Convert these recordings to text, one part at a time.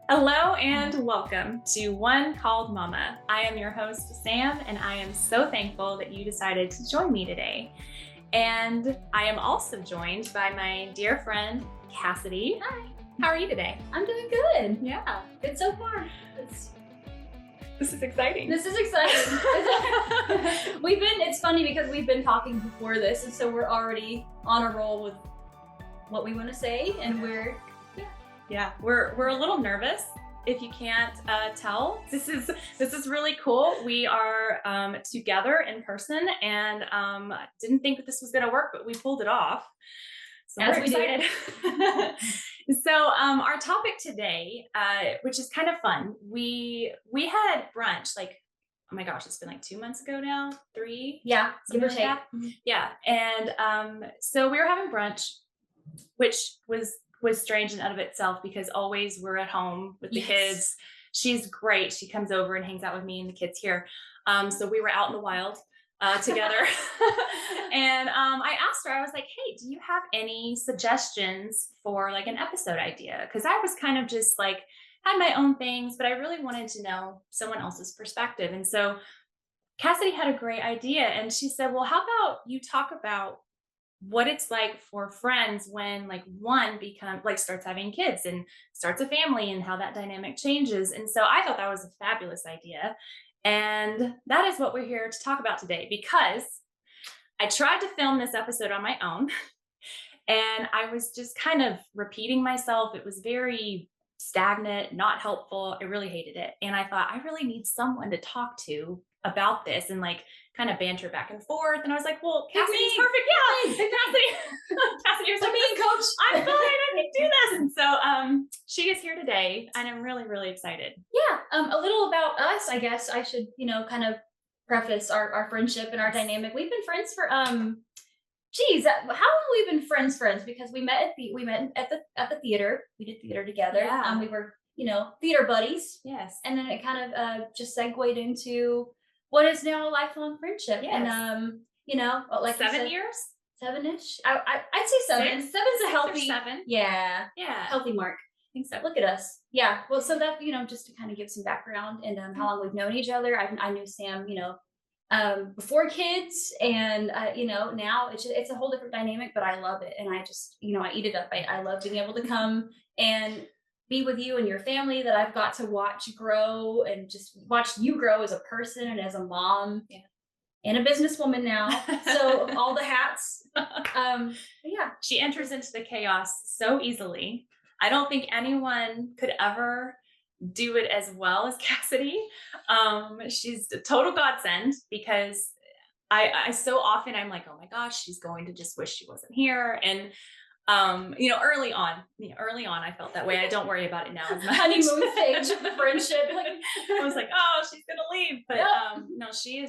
Hello and welcome to One Called Mama. I am your host, Sam, and I am so thankful that you decided to join me today. And I am also joined by my dear friend, Cassidy. Hi. How are you today? I'm doing good. Yeah. Good so far. This is exciting. This is exciting. It's funny because we've been talking before this, and so we're already on a roll with what we want to say, and we're we're a little nervous. If you can't tell, this is really cool. We are together in person, and didn't think that this was going to work, but we pulled it off. So As we're we excited. So our topic today, which is kind of fun, we had brunch like, oh my gosh, it's been like 2 months ago now, 3. Yeah, give or Something take. like that. Yeah, and so we were having brunch, which was strange in and of itself because always we're at home with the kids. She's great. She comes over and hangs out with me and the kids here. So we were out in the wild together. And I asked her, I was like, hey, do you have any suggestions for like an episode idea? Because I was kind of just like, had my own things, but I really wanted to know someone else's perspective. And so Cassidy had a great idea. And she said, well, how about you talk about what it's like for friends when like one starts having kids and starts a family and how that dynamic changes. And so I thought that was a fabulous idea. And that is what we're here to talk about today, because I tried to film this episode on my own and I was just kind of repeating myself. It was very stagnant, not helpful. I really hated it. And I thought I really need someone to talk to about this and like kind of banter back and forth. And I was like, well, Cassidy's perfect. Yeah, Cassidy was like, Coach. I'm fine. I can do this. And so she is here today, and I'm really, really excited. Yeah, a little about us, I guess I should, kind of preface our friendship and our dynamic. We've been friends for how long have we been friends? Because we met at the theater. We did theater together. Yeah. We were, theater buddies. Yes. And then it kind of just segued into what is now a lifelong friendship. Yes. And like 7 years? 7-ish. I'd say 7. 6? 7's a healthy 7. Yeah. Yeah. Healthy mark. I think so. Look at us. Yeah. Well, so that, just to kind of give some background and how long we've known each other. I knew Sam, before kids, and now it's a whole different dynamic, but I love it. And I just, I eat it up. I love being able to come and be with you and your family that I've got to watch grow and just watch you grow as a person and as a mom. Yeah. And a businesswoman now. So all the hats. Yeah. She enters into the chaos so easily. I don't think anyone could ever do it as well as Cassidy. She's a total godsend, because I so often I'm like, oh my gosh, she's going to just wish she wasn't here. And early on I felt that way. I don't worry about it now as much. Honeymoon stage of the friendship. I was like, oh, she's gonna leave. But no, she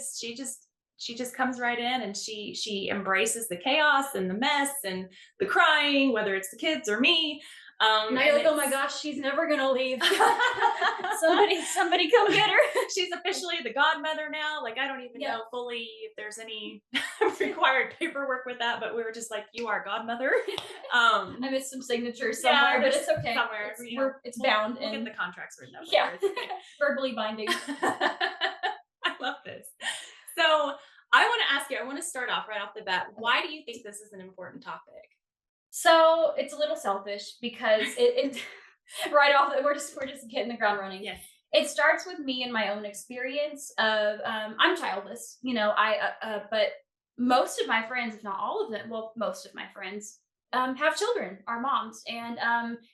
just comes right in, and she embraces the chaos and the mess and the crying, whether it's the kids or me. Now you're like, oh my gosh, she's never gonna leave. somebody come get her. She's officially the godmother now. Like, I don't even know fully if there's any required paperwork with that, but we were just like, you are godmother. I missed some signatures somewhere, but it's okay. Somewhere. It's bound. We'll get the contracts written up. Yeah. Verbally binding. I love this. So I want to ask you, I want to start off right off the bat. Why do you think this is an important topic? So it's a little selfish because it right off, we're just getting the ground running. Yes. It starts with me and my own experience of I'm childless, but most of my friends, if not all of them, well, most of my friends have children, are moms, and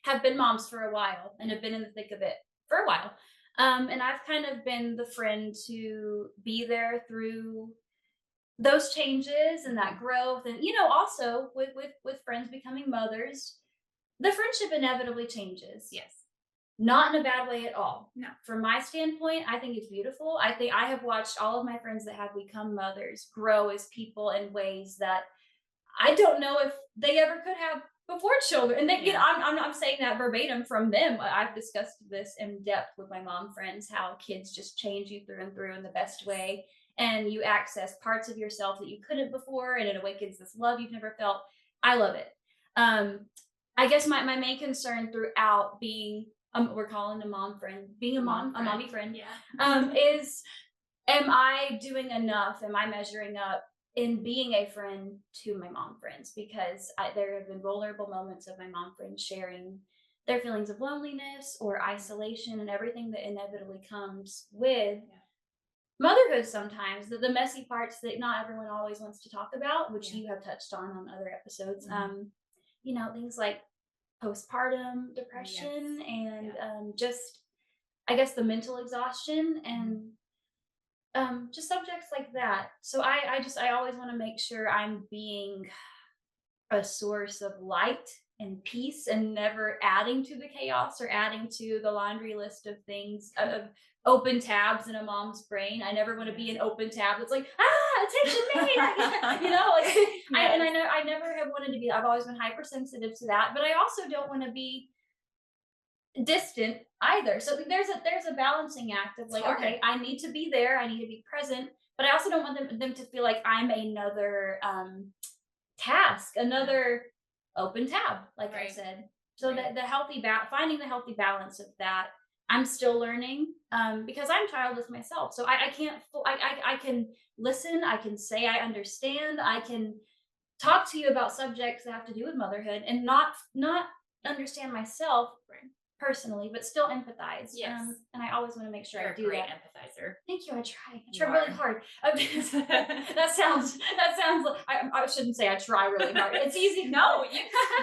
have been moms for a while and have been in the thick of it for a while. And I've kind of been the friend to be there through those changes and that growth. And, also with friends becoming mothers, the friendship inevitably changes. Yes. Not in a bad way at all. No. From my standpoint, I think it's beautiful. I think I have watched all of my friends that have become mothers grow as people in ways that I don't know if they ever could have before children. And they, I'm not saying that verbatim from them. I've discussed this in depth with my mom friends, how kids just change you through and through in the best way. And you access parts of yourself that you couldn't before, and it awakens this love you've never felt. I love it. I guess my main concern throughout being we're calling a mom friend, being a Mom a mommy friend, Yeah. is, am I doing enough? Am I measuring up in being a friend to my mom friends? Because there have been vulnerable moments of my mom friends sharing their feelings of loneliness or isolation and everything that inevitably comes with Yeah. motherhood sometimes, the messy parts that not everyone always wants to talk about, which Yeah. you have touched on other episodes. Mhm. Things like postpartum Yes. depression and Yeah. just, I guess, the mental exhaustion and just subjects like that. So I always want to make sure I'm being a source of light and peace and never adding to the chaos or adding to the laundry list of things of open tabs in a mom's brain. I never want to be an open tab that's like, attention me, like Yes. I never have wanted to be. I've always been hypersensitive to that, but I also don't want to be distant either. So there's a balancing act of It's like, hard. okay, I need to be there, I need to be present, but I also don't want them to feel like I'm another task, another open tab, like I Right. said. So Right. that the finding the healthy balance of that, I'm still learning because I'm childless myself. So I can't, I can listen, I can say I understand, I can talk to you about subjects that have to do with motherhood and not understand myself Right. personally, but still empathize. Yes. And I always want to make sure You're I a do great that. empathizer. Thank you. I try. I You try really are. hard. That sounds like I shouldn't say I try really hard. It's easy. No,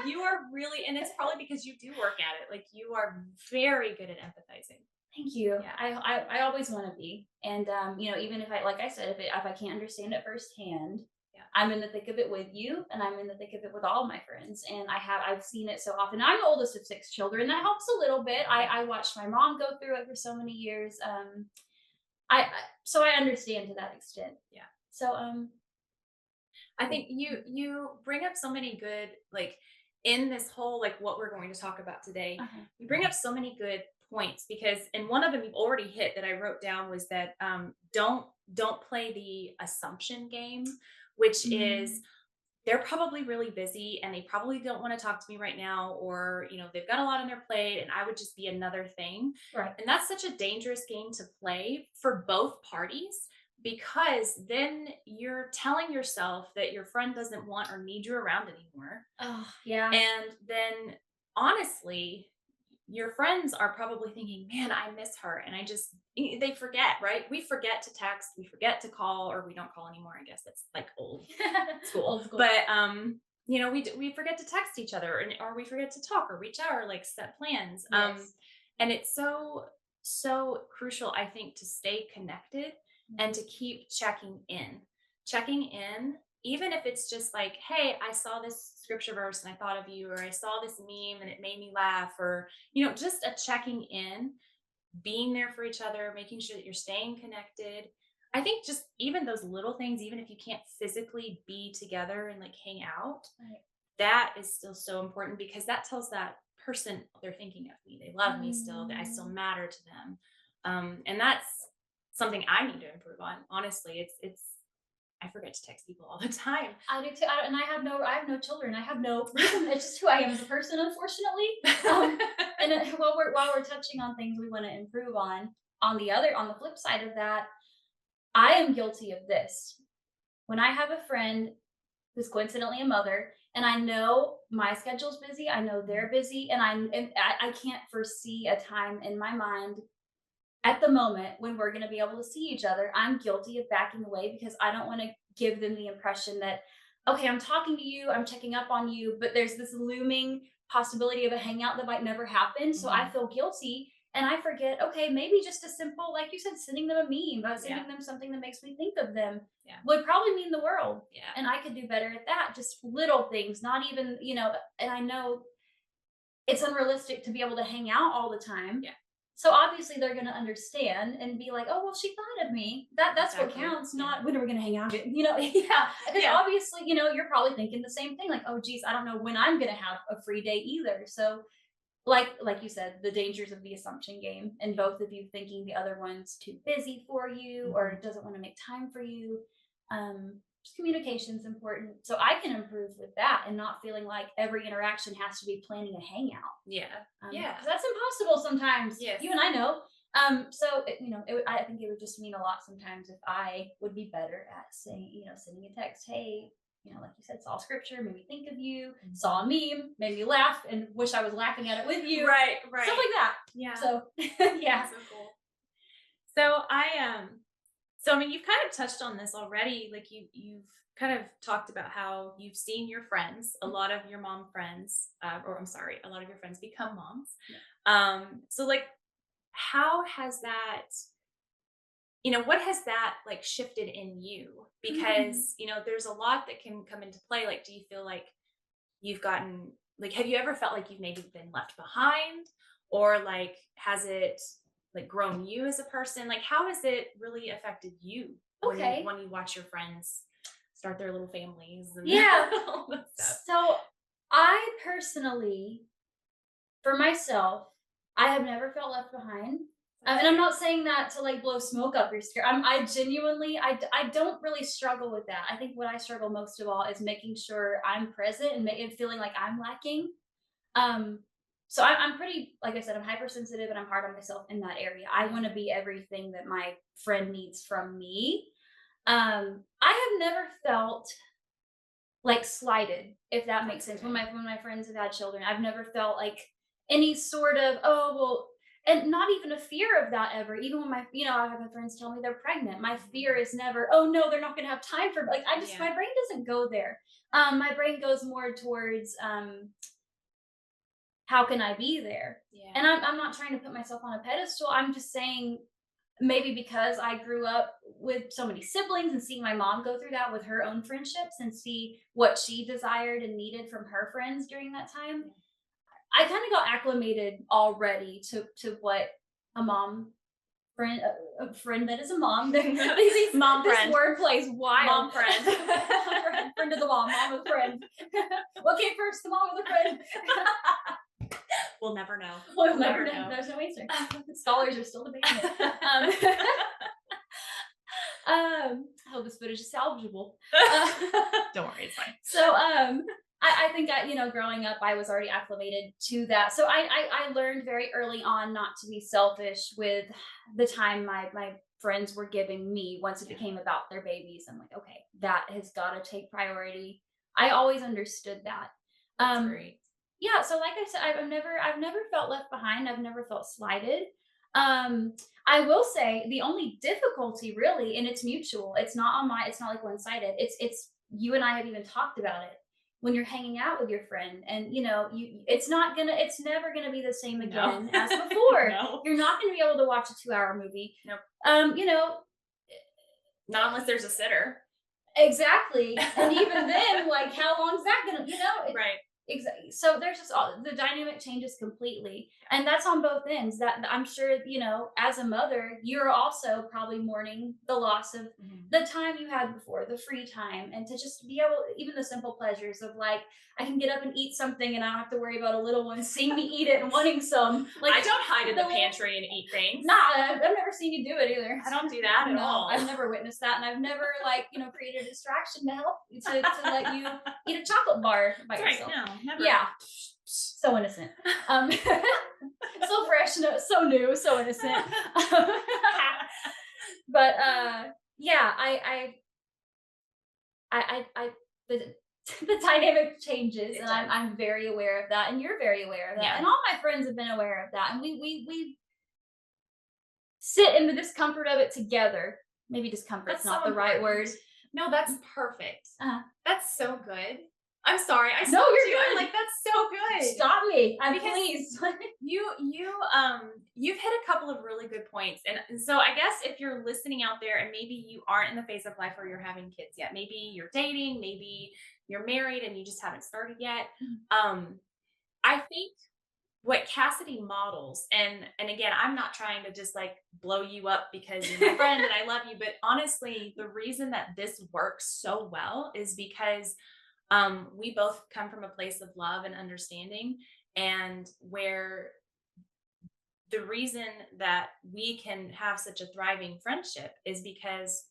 you are really, and it's probably because you do work at it. Like you are very good at empathizing. Thank you. Yeah. I always want to be, and even if I, like I said, if I can't understand it firsthand, Yeah. I'm in the thick of it with you, and I'm in the thick of it with all of my friends, and I've seen it so often. I'm the oldest of 6 children. That helps a little bit. I watched my mom go through it for so many years. So I understand to that extent. Yeah. So I think you bring up so many good, like, in this whole, like, what we're going to talk about today. uh-huh. You bring up so many good points, because and one of them you've already hit that I wrote down was that don't play the assumption game, which is Mm, they're probably really busy and they probably don't want to talk to me right now, or they've got a lot on their plate and I would just be another thing. right. And that's such a dangerous game to play for both parties, because then you're telling yourself that your friend doesn't want or need you around anymore. Oh yeah. And then, honestly, your friends are probably thinking, man, I miss her. And they forget, right? We forget to text, we forget to call, or we don't call anymore. I guess that's like old school. Old school. But, we forget to text each other, or we forget to talk or reach out or like set plans. Yes. And it's so crucial, I think, to stay connected and to keep checking in, even if it's just like, hey, I saw this scripture verse and I thought of you, or I saw this meme and it made me laugh, or just a checking in, being there for each other, making sure that you're staying connected. I think just even those little things, even if you can't physically be together and like hang out, Right. that is still so important, because that tells that person they're thinking of me, they love me still, that I still Mm. matter to them. And that's something I need to improve on. Honestly, it's I forget to text people all the time. I do too, and I have no children. I have no reason. It's just who I am as a person, unfortunately. And while we're touching on things we want to improve on the flip side of that, I am guilty of this. When I have a friend who's coincidentally a mother, and I know my schedule's busy, I know they're busy, and I can't foresee a time in my mind at the moment when we're going to be able to see each other, I'm guilty of backing away because I don't want to give them the impression that, okay, I'm talking to you, I'm checking up on you, but there's this looming possibility of a hangout that might never happen. So I Mhm. feel guilty and I forget, okay, maybe just a simple, like you said, sending them a meme, Yeah. sending them something that makes me think of them Yeah. would probably mean the world. Yeah. And I could do better at that. Just little things, not even, and I know it's unrealistic to be able to hang out all the time. Yeah. So obviously they're going to understand and be like, "Oh, well, she thought of me." That's what Exactly. counts, Yeah. not when are we going to hang out again. Yeah, because Yeah. obviously, you're probably thinking the same thing. Like, "Oh, geez, I don't know when I'm going to have a free day either." So, like you said, the dangers of the assumption game, and both of you thinking the other one's too busy for you or Mhm. doesn't want to make time for you. Um, just communication's important. So I can improve with that and not feeling like every interaction has to be planning a hangout. Yeah. Yeah. 'Cause that's impossible sometimes. Yes. You and I know. So I think it would just mean a lot sometimes if I would be better at saying, sending a text, hey, like you said, saw scripture, made me think of you, saw a meme, made me laugh, and wish I was laughing at it with you. Right. Stuff Right. like that. Yeah. So yeah. So cool. So so I mean, you've kind of touched on this already. Like you've kind of talked about how you've seen your friends, a lot of your mom friends, or I'm sorry, a lot of your friends become moms. Yeah. So like, how has that, what has that like shifted in you? Because, there's a lot that can come into play. Like, do you feel like you've gotten, like, have you ever felt like you've maybe been left behind? Or like, has it like grown you as a person? Like, how has it really affected you Okay. when you watch your friends start their little families and Yeah. all that stuff? So I personally, for myself, I have never felt left behind. And I'm not saying that to like blow smoke up your skirt. I genuinely, I don't really struggle with that. I think what I struggle most of all is making sure I'm present and feeling like I'm lacking. Um, so I'm pretty, like I said, I'm hypersensitive and I'm hard on myself in that area. I want to be everything that my friend needs from me. I have never felt like slighted, if that makes sense. When my friends have had children, I've never felt like any sort of, oh well, and not even a fear of that ever. Even when I have my friends tell me they're pregnant, my fear is never, oh no, they're not going to have time for, like, Yeah. my brain doesn't go there. My brain goes more towards how can I be there. Yeah. And I'm not trying to put myself on a pedestal. I'm just saying, maybe because I grew up with so many siblings and seeing my mom go through that with her own friendships and see what she desired and needed from her friends during that time, I kind of got acclimated already to what a mom friend, a friend that is a mom. Mom this friend. word plays wild. Mom friend. Friend of the mom of the friend. What came first, the mom or the friend? We'll never know. We'll never know. There's no answer. Scholars are still debating it. I hope this footage is salvageable. Don't worry, it's fine. So I think growing up, I was already acclimated to that. So I learned very early on not to be selfish with the time my friends were giving me once it became about their babies. I'm like, okay, that has got to take priority. I always understood that. That's great. Yeah, so like I said, I've never felt left behind. I've never felt slighted. I will say the only difficulty really, and it's mutual. It's not like one-sided. It's you and I have even talked about it. When you're hanging out with your friend and it's never gonna be the same again as before. No. You're not gonna be able to watch a 2-hour movie. Nope. Not unless there's a sitter. Exactly. And even then, like, how long is that gonna, Right. Exactly. So there's just the dynamic changes completely, and that's on both ends. That I'm sure, as a mother, you're also probably mourning the loss of the time you had before, the free time, and to just be able, even the simple pleasures of like, I can get up and eat something, and I don't have to worry about a little one seeing me eat it and wanting some. Like, I don't hide in the pantry and eat things. Nah, I've never seen you do it either. I don't do that at all. I've never witnessed that, and I've never created a distraction to help to let you eat a chocolate bar by yourself. Right, no, never. Yeah, so innocent. So fresh, so new, so innocent. But yeah, the dynamic changes, and I'm very aware of that, and you're very aware of that, and all my friends have been aware of that, and we sit in the discomfort of it together. Maybe discomfort's not the right word. No, that's perfect. That's so good. I'm sorry. No, you're good. I'm like, that's so good. Stop me. I'm pleased. You've hit a couple of really good points. And so I guess if you're listening out there and maybe you aren't in the phase of life where you're having kids yet, maybe you're dating, maybe you're married and you just haven't started yet. I think what Cassidy models, and again, I'm not trying to just like blow you up because you're my friend and I love you, but honestly, the reason that this works so well is because we both come from a place of love and understanding, and where the reason that we can have such a thriving friendship is because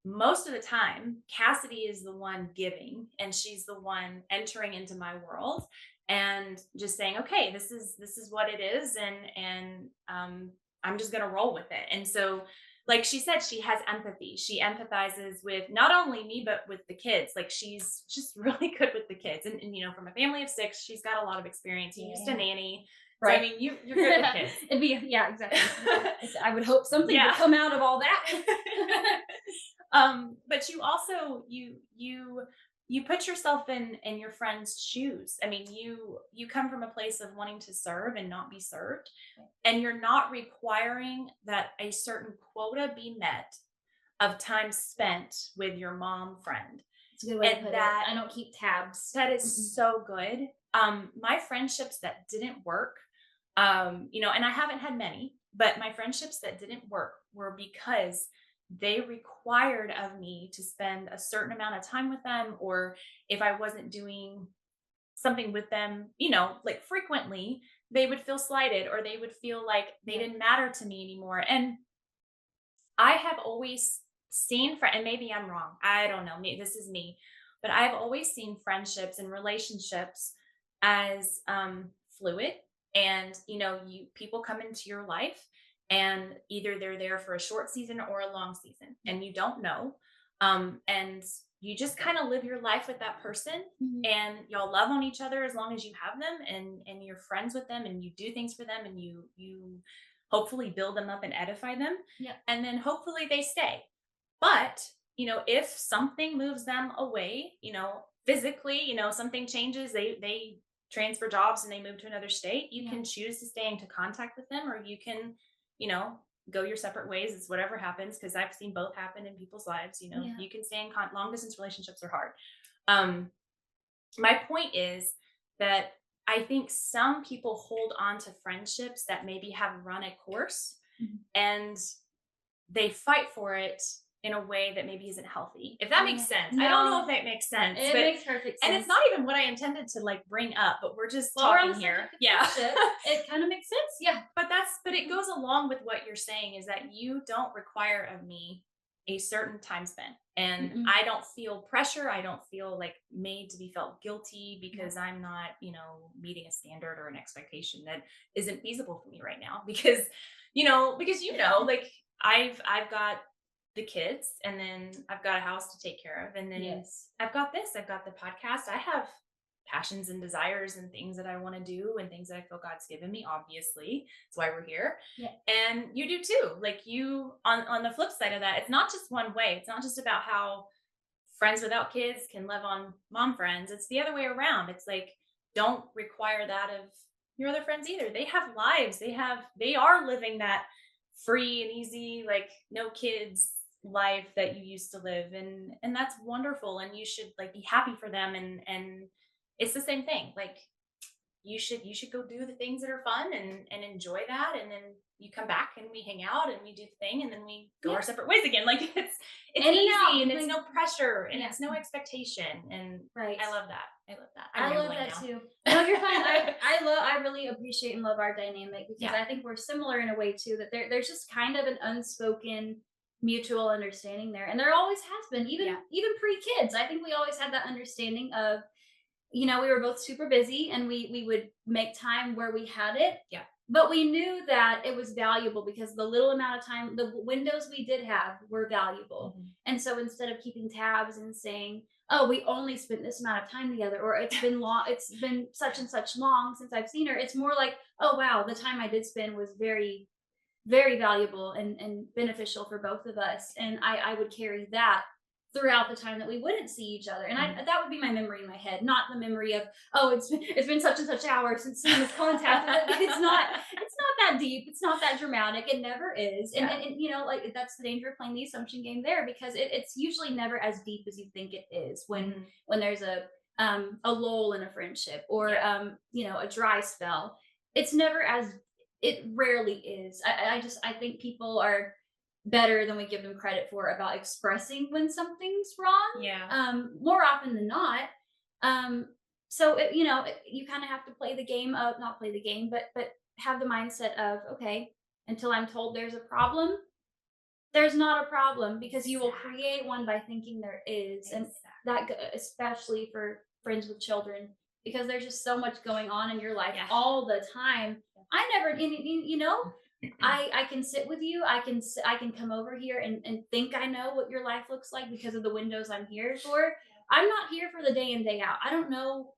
most of the time Cassidy is the one giving, and she's the one entering into my world and just saying, okay, this is what it is, and I'm just gonna roll with it. And so, like she said, she has empathy. She empathizes with not only me but with the kids. Like, she's just really good with the kids. And from a family of 6, she's got a lot of experience. You used to Yeah. nanny. So I Right. mean, you're good with kids. It'd be, yeah, exactly. I would hope something Yeah. would come out of all that. But you also you put yourself in your friend's shoes. I mean, you come from a place of wanting to serve and not be served, and you're not requiring that a certain quota be met of time spent with your mom friend. It's a good way to And put it. that I don't keep tabs. that is Mm-mm. so good. My friendships that didn't work, and I haven't had many, but my friendships that didn't work were because they required of me to spend a certain amount of time with them, or if I wasn't doing something with them, like frequently, they would feel slighted, or they would feel like they Yeah. didn't matter to me anymore. And I have always seen and maybe I'm wrong. I don't know. This is me, but I've always seen friendships and relationships as fluid. And you people come into your life, and either they're there for a short season or a long season, and you don't know. And you just kind of live your life with that person, Mhm. and y'all love on each other as long as you have them, and you're friends with them, and you do things for them, and you hopefully build them up and edify them, Yeah. and then hopefully they stay. But if something moves them away, physically, something changes, they transfer jobs and they move to another state, you Yeah. can choose to stay into contact with them, or you can you know go your separate ways. It's whatever happens, because I've seen both happen in people's lives. Yeah. You can stay in long distance relationships are hard. um my point is that I think some people hold on to friendships that maybe have run a course, Mhm. and they fight for it in a way that maybe isn't healthy. If that makes Yeah. sense. I don't know No, if that makes sense, it but makes perfect and sense. it's not even what I intended to like bring up, but we're just Well, we're on talking the here. subject of Yeah. friendship. It kind of makes sense. Yeah. But it goes along with what you're saying, is that you don't require of me a certain time spent, and Mm-mm. I don't feel pressure. I don't feel like made to be felt guilty because Yeah. I'm not meeting a standard or an expectation that isn't feasible for me right now, because like I've got the kids, and then I've got a house to take care of, and then Yes. I've got the podcast. I have passions and desires and things that I want to do, and things that I feel God's given me, obviously. That's why we're here. Yeah. And you do too. Like, you on the flip side of that, it's not just one way. It's not just about how friends without kids can live on mom friends. It's the other way around. It's like, don't require that of your other friends either. They have lives. They are living that free and easy, like no kids life that you used to live, and that's wonderful, and you should like be happy for them, and it's the same thing. Like, you should go do the things that are fun, and enjoy that, and then you come back and we hang out and we do the thing, and then we go Yeah. our separate ways again. Like, it's In and easy, out. and it's no pressure, and Yeah. it's no expectation, and Right. I love that. I love rambling that now. too. No, you're fine. I really appreciate and love our dynamic, because Yeah. I think we're similar in a way too, that there's just kind of an unspoken mutual understanding there. And there always has been, even Yeah. even pre-kids. I think we always had that understanding of, we were both super busy, and we would make time where we had it. Yeah. But we knew that it was valuable, because the little amount of time, the windows we did have were valuable. Mhm. And so instead of keeping tabs and saying, oh, we only spent this amount of time together, or it's been such and such long since I've seen her, it's more like, oh wow, the time I did spend was very, very valuable and beneficial for both of us. And I would carry that throughout the time that we wouldn't see each other. And Mhm. that would be my memory in my head, not the memory of, oh, it's been such and such hours since someone was contacted. It's not that deep. It's not that dramatic. It never is. And, Yeah. like, that's the danger of playing the assumption game there, because it's usually never as deep as you think it is when Mhm. when there's a lull in a friendship, or a dry spell. It's never as it rarely is. I think people are better than we give them credit for about expressing when something's wrong. Yeah. More often than not. So you kind of have to play the game of, not play the game, but have the mindset of, okay, until I'm told there's a problem, there's not a problem because you will create one by thinking there is. And especially for friends with children, because there's just so much going on in your life Yeah. all the time. I never, I can sit with you. I can come over here and think I know what your life looks like because of the windows I'm here for. I'm not here for the day in, day out. I don't know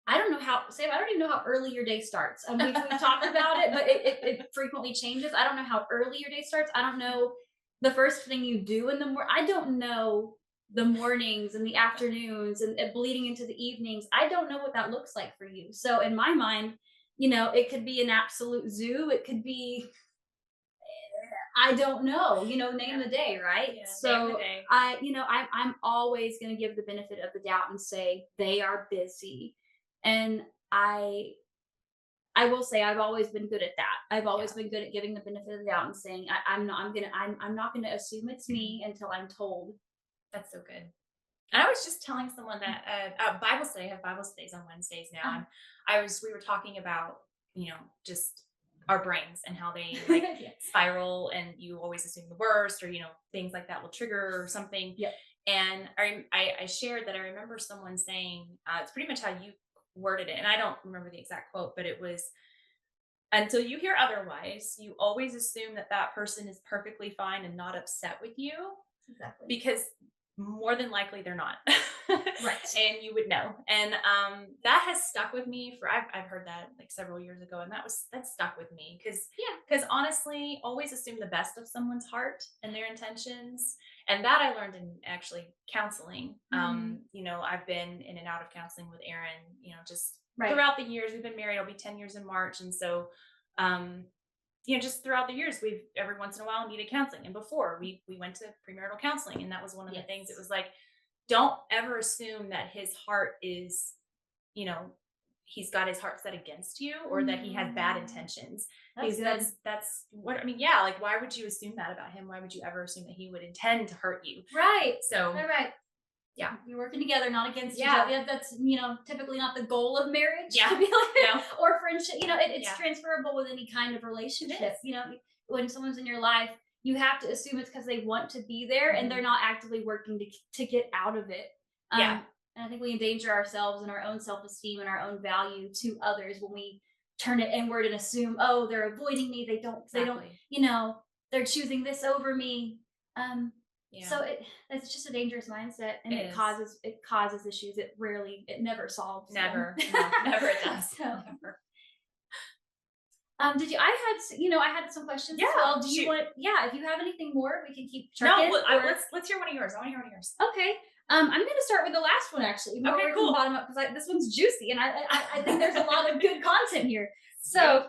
how, Sam, I don't even know how early your day starts. We've talked about it, but it frequently changes. I don't know how early your day starts. I don't know the first thing you do in the morning. I don't know the mornings and the afternoons and bleeding into the evenings. I don't know what that looks like for you. So in my mind, it could be an absolute zoo. It could be, I don't know, name the day, right? Yeah, name the So day. I'm always going to give the benefit of the doubt and say they are busy. And I will say I've always been good at that. I've always been good at giving the benefit of the doubt and saying I'm not gonna assume it's me until I'm told. That's so good. And I was just telling someone that Bible study. I have Bible studies on Wednesdays now, and we were talking about just our brains and how they like spiral, and you always assume the worst, or things like that will trigger or something. Yep. And I shared that I remember someone saying it's pretty much how you worded it, and I don't remember the exact quote, but it was, until you hear otherwise, you always assume that that person is perfectly fine and not upset with you, Exactly. because more than likely they're not. Right. And you would know. And that has stuck with me for I've heard that like several years ago, and that stuck with me because honestly, always assume the best of someone's heart and their intentions. And that I learned in actually counseling. I've been in and out of counseling with Aaron, just throughout the years. We've been married, it'll be 10 years in March. And so just throughout the years, we've every once in a while needed counseling. And before we went to premarital counseling, and that was one of the things. It was like, don't ever assume that his heart is, he's got his heart set against you, or that he has bad intentions. That's what I mean. Yeah. Like, why would you assume that about him? Why would you ever assume that he would intend to hurt you? Right. So, right. Yeah. You're working together, not against each other. Yeah, that's, typically not the goal of marriage. Yeah. To be like, or friendship. It's transferable with any kind of relationship. When someone's in your life, you have to assume it's because they want to be there and they're not actively working to get out of it. And I think we endanger ourselves and our own self-esteem and our own value to others when we turn it inward and assume, oh, they're avoiding me. They don't, they're choosing this over me. So it's just a dangerous mindset, and it causes issues. It never solves. Never, never it does. So, never. Did you? I had some questions as well. Do you want? Yeah, if you have anything more, we can keep trucking. No, let's hear one of yours. I want to hear one of yours. Okay. I'm going to start with the last one actually. Okay, cool. Bottom up, because this one's juicy, and I think there's a lot of good content here. So,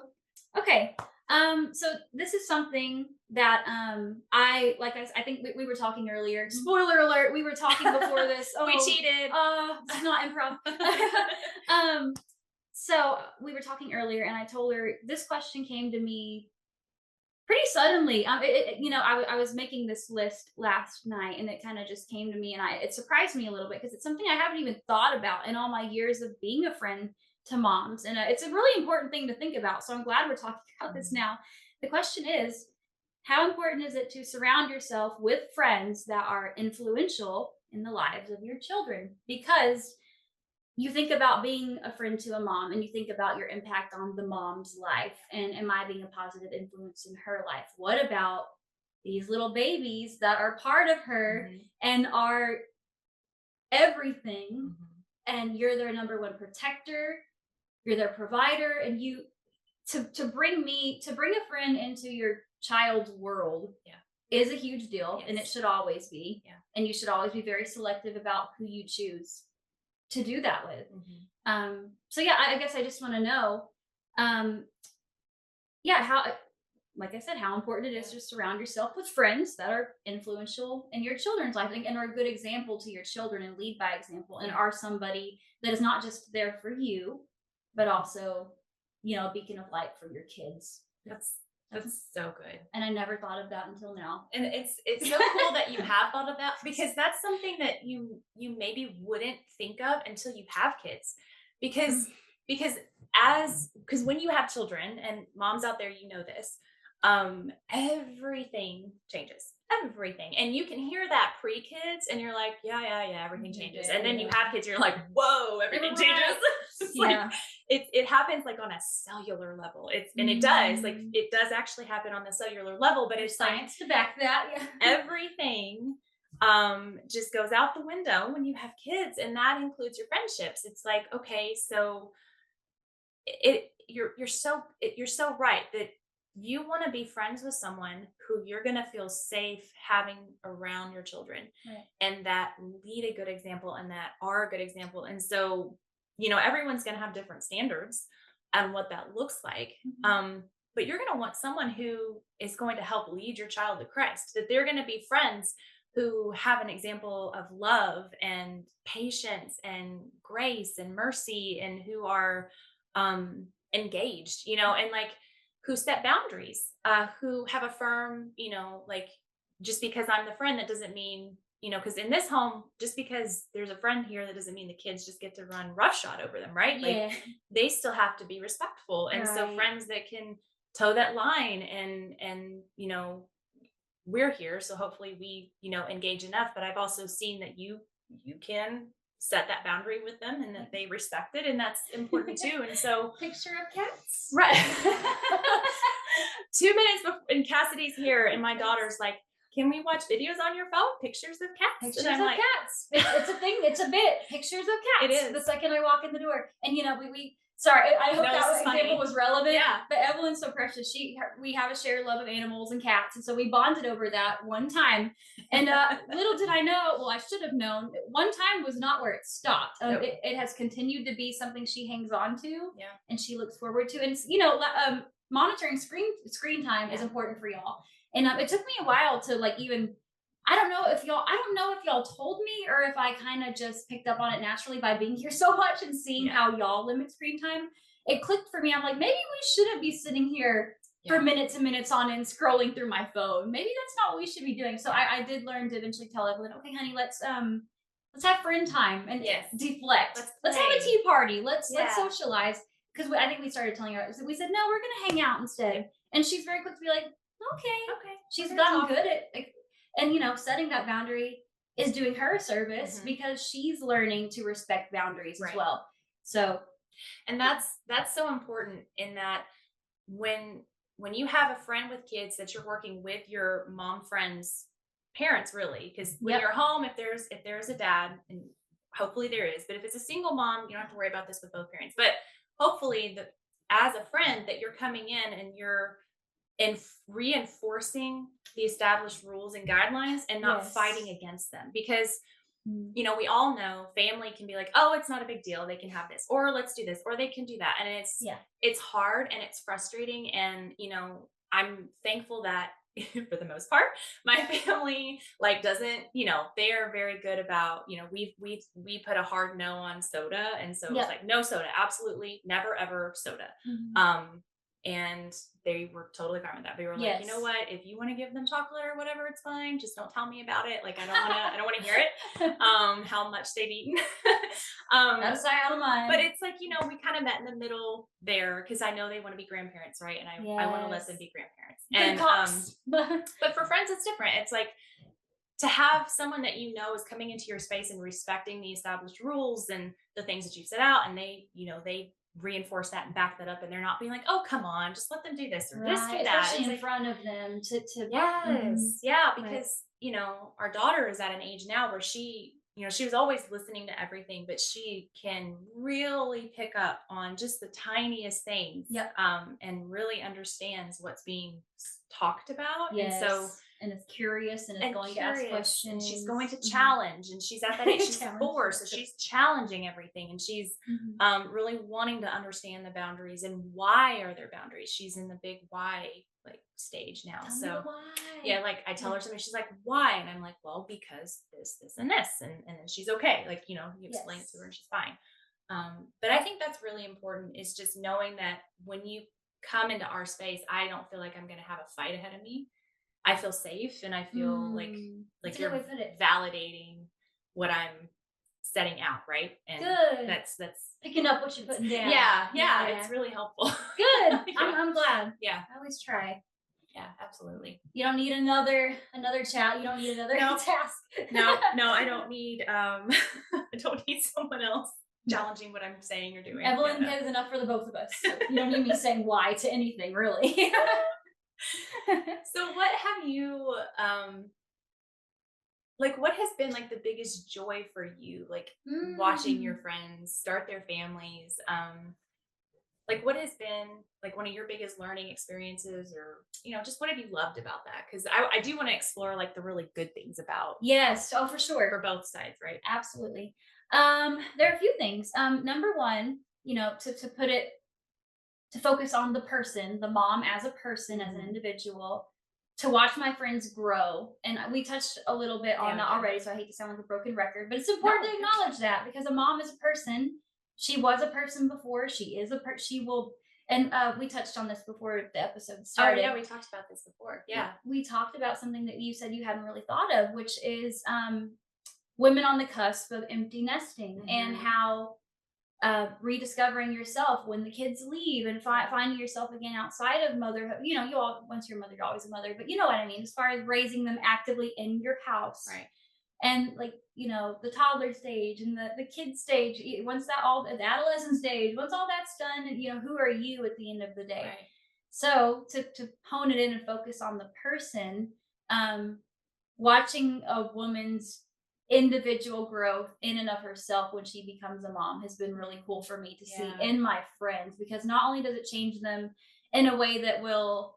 okay. So this is something that I think we were talking earlier. Spoiler alert, we were talking before this. Oh, we cheated. This is not improv. So we were talking earlier, and I told her this question came to me pretty suddenly. I was making this list last night, and it kind of just came to me, and it surprised me a little bit because it's something I haven't even thought about in all my years of being a friend to moms. And it's a really important thing to think about. So I'm glad we're talking about this now. The question is, how important is it to surround yourself with friends that are influential in the lives of your children? Because you think about being a friend to a mom, and you think about your impact on the mom's life, and am I being a positive influence in her life? What about these little babies that are part of her and are everything, and you're their number one protector, you're their provider, and you to bring a friend into your child's world is a huge deal, and it should always be. And you should always be very selective about who you choose to do that with. So I guess I just want to know how, like I said, how important it is to surround yourself with friends that are influential in your children's life, and are a good example to your children and lead by example, and are somebody that is not just there for you, but also, a beacon of light for your kids. That's so good. And I never thought of that until now. And it's so cool that you have thought of that, because that's something that you maybe wouldn't think of until you have kids. Because when you have children, and moms out there, this, everything changes. everything. And you can hear that pre-kids and you're like, yeah, everything changes. And then you Yeah. have kids and you're like, whoa, everything Right. changes. It's like Yeah. it happens like on a cellular level. And it does, like Mm. it does actually happen on the cellular level, but There's it's like science to back that. Yeah. everything just goes out the window when you have kids, and that includes your friendships. It's like, okay, so you're so right that you want to be friends with someone who you're going to feel safe having around your children, Right. and that lead a good example and that are a good example. And so, everyone's going to have different standards and what that looks like. But you're going to want someone who is going to help lead your child to Christ, that they're going to be friends who have an example of love and patience and grace and mercy, and who are engaged, and like who set boundaries, who have a firm, like just because I'm the friend, that doesn't mean, because in this home, just because there's a friend here, that doesn't mean the kids just get to run roughshod over them, right? Yeah. Like they still have to be respectful. And so Right. friends that can toe that line, and we're here, so hopefully we engage enough. But I've also seen that you can set that boundary with them and that they respect it, and that's important too. And so Picture of cats. right. 2 minutes before, and Cassidy's here, and my daughter's like, can we watch videos on your phone, pictures of cats? Pictures and I'm of like, cats. It's a thing. It's a bit. Pictures of cats. It is. The second I walk in the door, and we sorry, I hope No, that this is example funny. was relevant. Yeah. But Evelyn's so precious. We have a shared love of animals and cats, and so we bonded over that one time. And little did I know, well, I should have known. One time was not where it stopped. Nope. It has continued to be something she hangs on to, Yeah. and she looks forward to. And monitoring screen time is important for y'all. And it took me a while to even. I don't know if y'all told me, or if I kind of just picked up on it naturally by being here so much and seeing how y'all limit screen time. It clicked for me. I'm like, maybe we shouldn't be sitting here for minutes and minutes on end scrolling through my phone. Maybe that's not what we should be doing. So I did learn to eventually tell Evelyn, okay, honey, let's have friend time and deflect. Let's have a tea party. Let's socialize. Because I think we started telling her, we said, no, we're gonna hang out instead. And she's very quick to be like, okay. She's gotten good at and setting that boundary is doing her a service, because she's learning to respect boundaries as well. So, and that's so important, in that when you have a friend with kids, that you're working with your mom friends' parents, really, because when you're home, if there's a dad, and hopefully there is, but if it's a single mom, you don't have to worry about this with both parents. But hopefully, as a friend, that you're coming in and you're reinforcing the established rules and guidelines, and not fighting against them. Because we all know family can be like, oh, it's not a big deal, they can have this, or let's do this, or they can do that. And it's hard and it's frustrating. And I'm thankful that for the most part, my family doesn't, they are very good about, we put a hard no on soda. And so it's like, no soda, absolutely never ever soda. And they were totally fine with that. They were like, you know what, if you want to give them chocolate or whatever, it's fine. Just don't tell me about it. Like, I don't want to hear it. How much they've eaten. That's out of mind. But it's like, we kind of met in the middle there, because I know they want to be grandparents, right? And I want to let them be grandparents. And but for friends, it's different. It's like, to have someone that is coming into your space and respecting the established rules and the things that you've set out, and they reinforce that and back that up, and they're not being like, oh, come on, just let them do this or just do that. Especially in front of them to because our daughter is at an age now where she she was always listening to everything, but she can really pick up on just the tiniest things, and really understands what's being talked about. And is curious and is going to ask questions. And she's going to challenge. And she's at that age. She's 4, so she's challenging everything. And she's really wanting to understand the boundaries and why are there boundaries. She's in the big why stage now. Tell me why. I tell her something. She's like, why? And I'm like, well, because this, and this. And then she's okay. You explain it to her and she's fine. But I think that's really important, is just knowing that when you come into our space, I don't feel like I'm going to have a fight ahead of me. I feel safe, and I feel like you're validating what I'm setting out, right? And that's picking up what you're putting down. Yeah, it's really helpful. Good. I'm glad. Yeah, I always try. Yeah, absolutely. You don't need another child. You don't need another No. task. No, I don't need I don't need someone else No. challenging what I'm saying or doing. Evelyn Yeah, no. is enough for the both of us. So you don't need me saying why to anything, really. So what have you like what has been like the biggest joy for you like watching your Mm. friends start their families? Like what has been like one of your biggest learning experiences or just what have you loved about that? Because I do want to explore like the really good things about Yes. Oh, for for sure. both sides, right? Absolutely. There are a few things. Number one, to focus on the person, the mom as a person, as an Mhm. individual, to watch my friends grow. And we touched a little bit on Yeah, we that did. already, so I hate to sound like a broken record, but it's important No, to good. acknowledge that because a mom is a person. She was a person before. She is she will, and we touched on this before the episode Oh started. yeah, we talked about this before. Yeah. We talked about something that you said you hadn't really thought of, which is women on the cusp of empty nesting and Mhm. how rediscovering yourself when the kids leave and finding yourself again outside of motherhood. You all once you're a mother, you're always a mother, but you know what I mean. As far as raising them actively in your house, Right. and like the toddler stage and the kid stage. Once that all the adolescent stage, once all that's done, and who are you at the end of the day? Right. So to hone it in and focus on the person, um, watching a woman's individual growth in and of herself when she becomes a mom has been really cool for me to see Yeah. in my friends, because not only does it change them in a way that will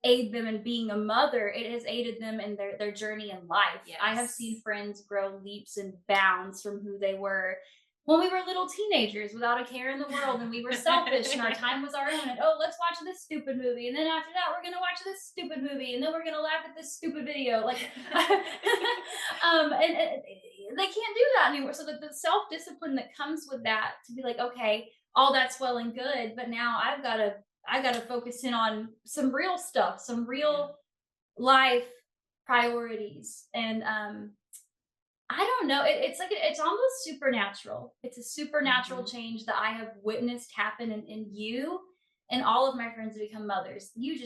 aid them in being a mother, it has aided them in their journey in life. I have seen Yes. friends grow leaps and bounds from who they were when we were little teenagers without a care in the world, and we were selfish and our time was our own, and oh, let's watch this stupid movie, and then after that we're gonna watch this stupid movie, and then we're gonna laugh at this stupid video, like and they can't do that anymore. So the self-discipline that comes with that, to be like, okay, all that's well and good, but now I gotta focus in on some real stuff, some Yeah. real life priorities. And I don't know. It's like it's almost supernatural. It's a supernatural Mhm. change that I have witnessed happen in you and all of my friends who become mothers. You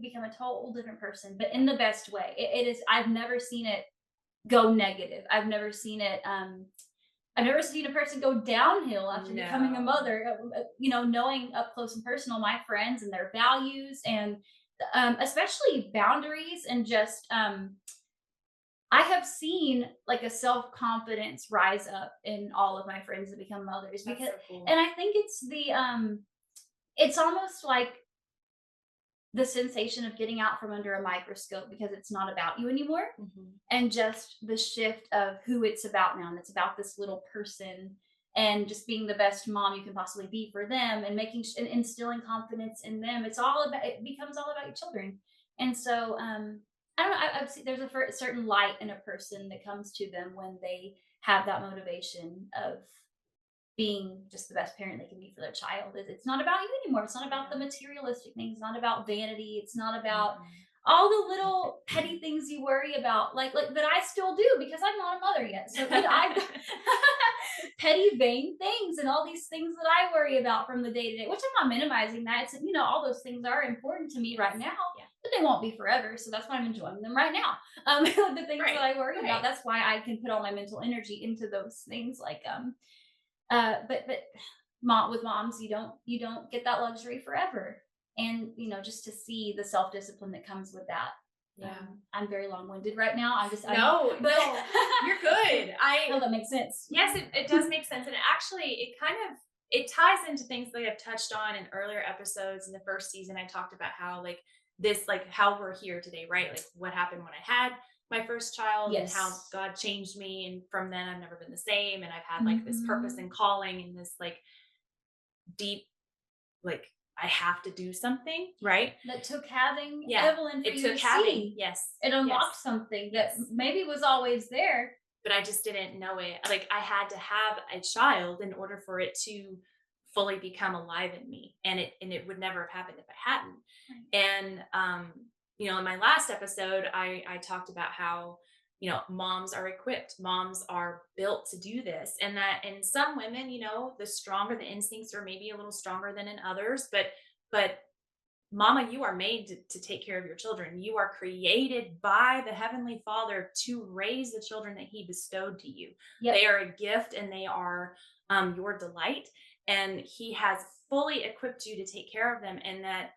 become a total different person, but in the best way. It is. I've never seen it go negative. I've never seen it. I've never seen a person go downhill after becoming a No. mother. Knowing up close and personal my friends and their values, and especially boundaries, and just I have seen like a self confidence rise up in all of my friends that become mothers, That's because, so cool. and I think it's almost like the sensation of getting out from under a microscope, because it's not about you anymore, Mhm. and just the shift of who it's about now, and it's about this little person, and just being the best mom you can possibly be for them, and and instilling confidence in them. It becomes all about your children. And so I don't know, I've seen there's a certain light in a person that comes to them when they have that motivation of being just the best parent they can be for their child. It's not about you anymore. It's not about the Yeah. materialistic things. It's not about vanity. It's not about Mhm. all the little petty things you worry about, like that I still do because I'm not a mother yet. So I petty vain things and all these things that I worry about from the day to day, which I'm not minimizing that. It's all those things are important to me right now, Yeah. but they won't be forever. So that's why I'm enjoying them right now. The things that Right. I worry about. Right. That's why I can put all my mental energy into those things, like but mom with moms, you don't get that luxury forever. And just to see the self-discipline that comes with that. Yeah. I'm very long-winded right now. I'm No, but no, you're good. no, that makes sense. Yes, it does make sense. And it kind of it ties into things that I've touched on in earlier episodes in the first season. I talked about how like this, like how we're here today, right? Like what happened when I had my first child and how Yes. God changed me. And from then I've never been the same. And I've had like this purpose Hmm. and calling and this like deep, like I have to do something, right? That took having Yeah. Evelyn for It you took to having, see. yes, It yes, unlocked something that yes. maybe was always there. But I just didn't know it. Like I had to have a child in order for it to fully become alive in me. And it would never have happened if I hadn't. Right. And in my last episode, I talked about how, moms are equipped, moms are built to do this. And that in some women, the stronger the instincts are maybe a little stronger than in others, but Mama, you are made to take care of your children. You are created by the Heavenly Father to raise the children that He bestowed to you. Yep. They are a gift and they are your delight. And He has fully equipped you to take care of them. And that,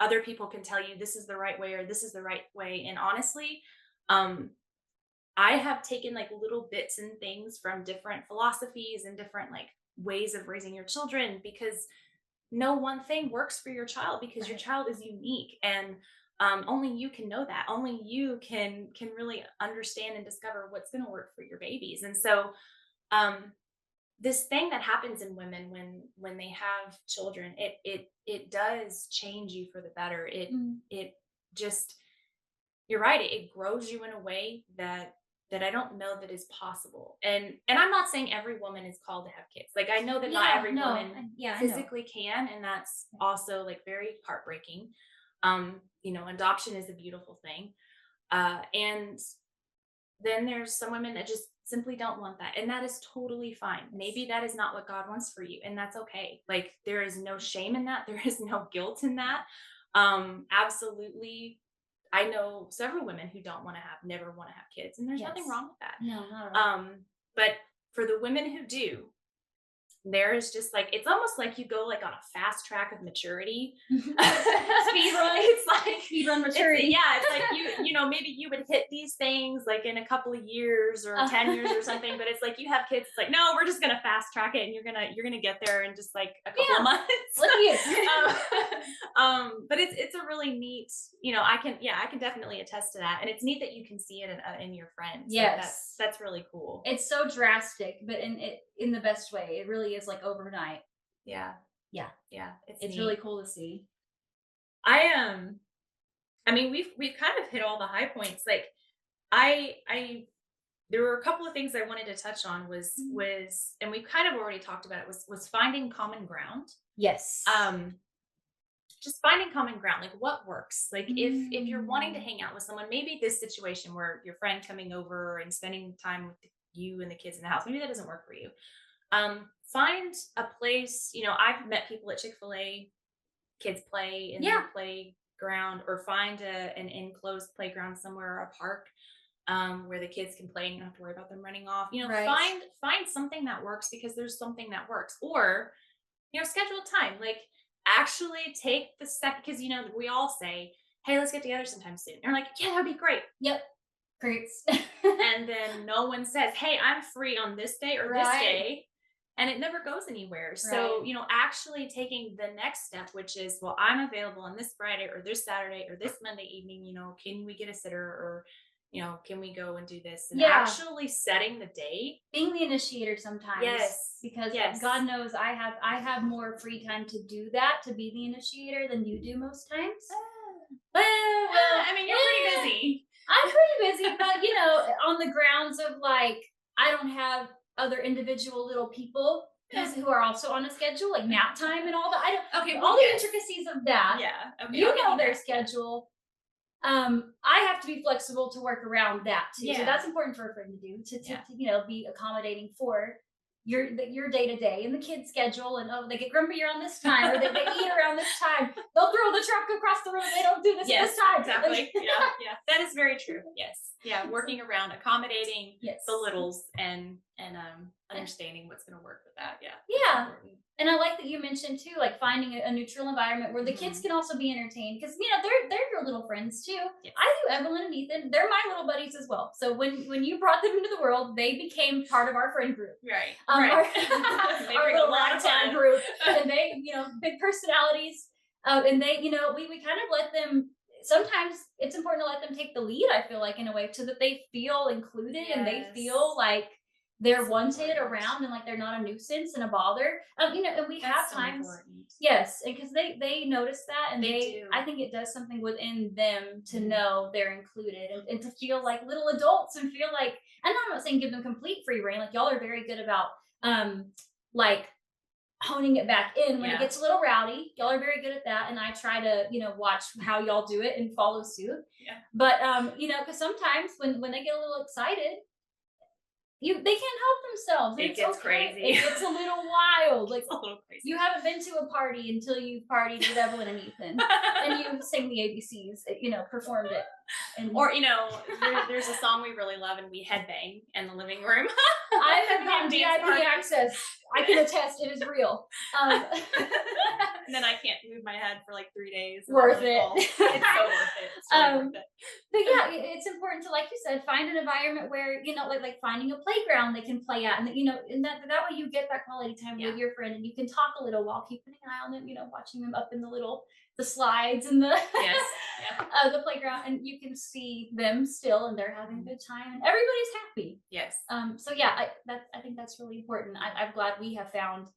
other people can tell you this is the right way or this is the right way. And honestly, um, I have taken like little bits and things from different philosophies and different like ways of raising your children because no one thing works for your child because your Right. child is unique and only you can know that. Only you can really understand and discover what's going to work for your babies. And so um, this thing that happens in women when they have children, it does change you for the better. It just you're right. It grows you in a way that I don't know that is possible. And I'm not saying every woman is called to have kids. Like I know that not Yeah, every no, woman yeah, I know. physically can, and that's also like very heartbreaking. Adoption is a beautiful thing. And then there's some women that just simply don't want that. And that is totally fine. Maybe that is not what God wants for you. And that's okay. Like there is no shame in that. There is no guilt in that. Absolutely. I know several women who never want to have kids, and there's nothing Yes. wrong with that. No, not at all. But for the women who do, there is just like it's almost like you go like on a fast track of maturity. Speed run. It's like Speed run maturity. it's like maybe you would hit these things like in a couple of years or 10 years or something, but it's like you have kids, it's like no, we're just gonna fast track it and you're gonna get there in just like a couple of months. Look at you. But it's a really neat, I can definitely attest to that, and it's neat that you can see it in your friends. Yes. Like that's really cool. It's so drastic, but in the best way. It really is like overnight. Yeah. Yeah. It's It's neat. really cool to see. I mean, we've kind of hit all the high points. Like I there were a couple of things I wanted to touch on was and we've kind of already talked about it was finding common ground. Yes. Just finding common ground, like what works. Like if you're wanting to hang out with someone, maybe this situation where your friend coming over and spending time with you and the kids in the house, maybe that doesn't work for you. Find a place. I've met people at Chick-fil-A, kids play in their playground, or find an enclosed playground somewhere, or a park where the kids can play and you don't have to worry about them running off. Right. Find something that works because there's something that works. Or schedule time. Like actually take the step, because we all say, hey, let's get together sometime soon. And you're like, yeah, that'd be great. Yep. Great. And then no one says, hey, I'm free on this day or this Right. day. And it never goes anywhere. So, Right. Actually taking the next step, which is, well, I'm available on this Friday or this Saturday or this Monday evening, can we get a sitter, or, can we go and do this? And actually setting the date. Being the initiator sometimes. Yes. Because Yes. God knows I have more free time to do that, to be the initiator, than you do most times. Well, I mean, you're pretty busy. I'm pretty busy, but on the grounds of like, I don't have other individual little people who are also on a schedule, like nap time and all that. I don't. Okay. All the intricacies of that. Yeah. Okay. You know their schedule. I have to be flexible to work around that too. Yeah. So that's important for a friend to do, to be accommodating for your day to day and the kids' schedule. And they get grumpy around this time, or they eat around this time. They'll throw the truck across the room. They don't do this at this time. Exactly. Yeah. That is very true. Yes. Yeah. Working around, accommodating the littles, and understanding what's going to work with that. Yeah. Yeah. And I like that you mentioned too, like finding a neutral environment where the kids can also be entertained, because they're your little friends too. Yes. I do Evelyn and Ethan; they're my little buddies as well. So when you brought them into the world, they became part of our friend group. Right. Our little ragtag group, and they big personalities, and they we kind of let them. Sometimes it's important to let them take the lead. I feel like, in a way, so that they feel included and they feel like they're wanted around, and like they're not a nuisance and a bother. And we have times, yes, and because they notice that, and they I think it does something within them to know they're included, and to feel like little adults, and feel like, and I'm not saying give them complete free reign. Like, y'all are very good about like honing it back in when it gets a little rowdy. Y'all are very good at that, and I try to watch how y'all do it and follow suit. But because sometimes when they get a little excited, they can't help themselves. It It's gets okay. crazy. It gets a little wild. Like It's a little crazy. you haven't been to a party until you've partied with Evelyn and Ethan, and you sang the ABCs. Performed it. And Or there's a song we really love, and we headbang in the living room. I have gotten Dance VIP party. access. I can attest it is real. And then I can't move my head for like 3 days. Worth it. It's so worth it. It's totally worth it. But yeah, it's important to, like you said, find an environment where, like finding a playground they can play at, and and that way you get that quality time with your friend, and you can talk a little while keeping an eye on them, watching them up in the slides and the the playground, and you can see them still, and they're having a good time, and everybody's happy. Yes. So yeah, I think that's really important. I'm glad we have found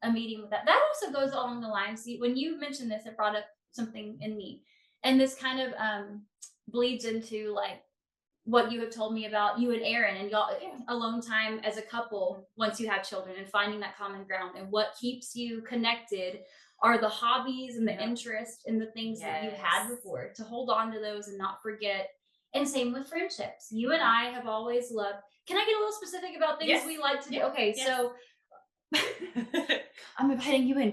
a meeting with that. That also goes along the lines. When you mentioned this, it brought up something in me, and this kind of bleeds into like what you have told me about you and Aaron and y'all alone time as a couple once you have children, and finding that common ground, and what keeps you connected are the hobbies and the interest and the things that you had before, to hold on to those and not forget. And same with friendships. You and I have always loved. Can I get a little specific about things we like to do? Okay, so I'm inviting you in.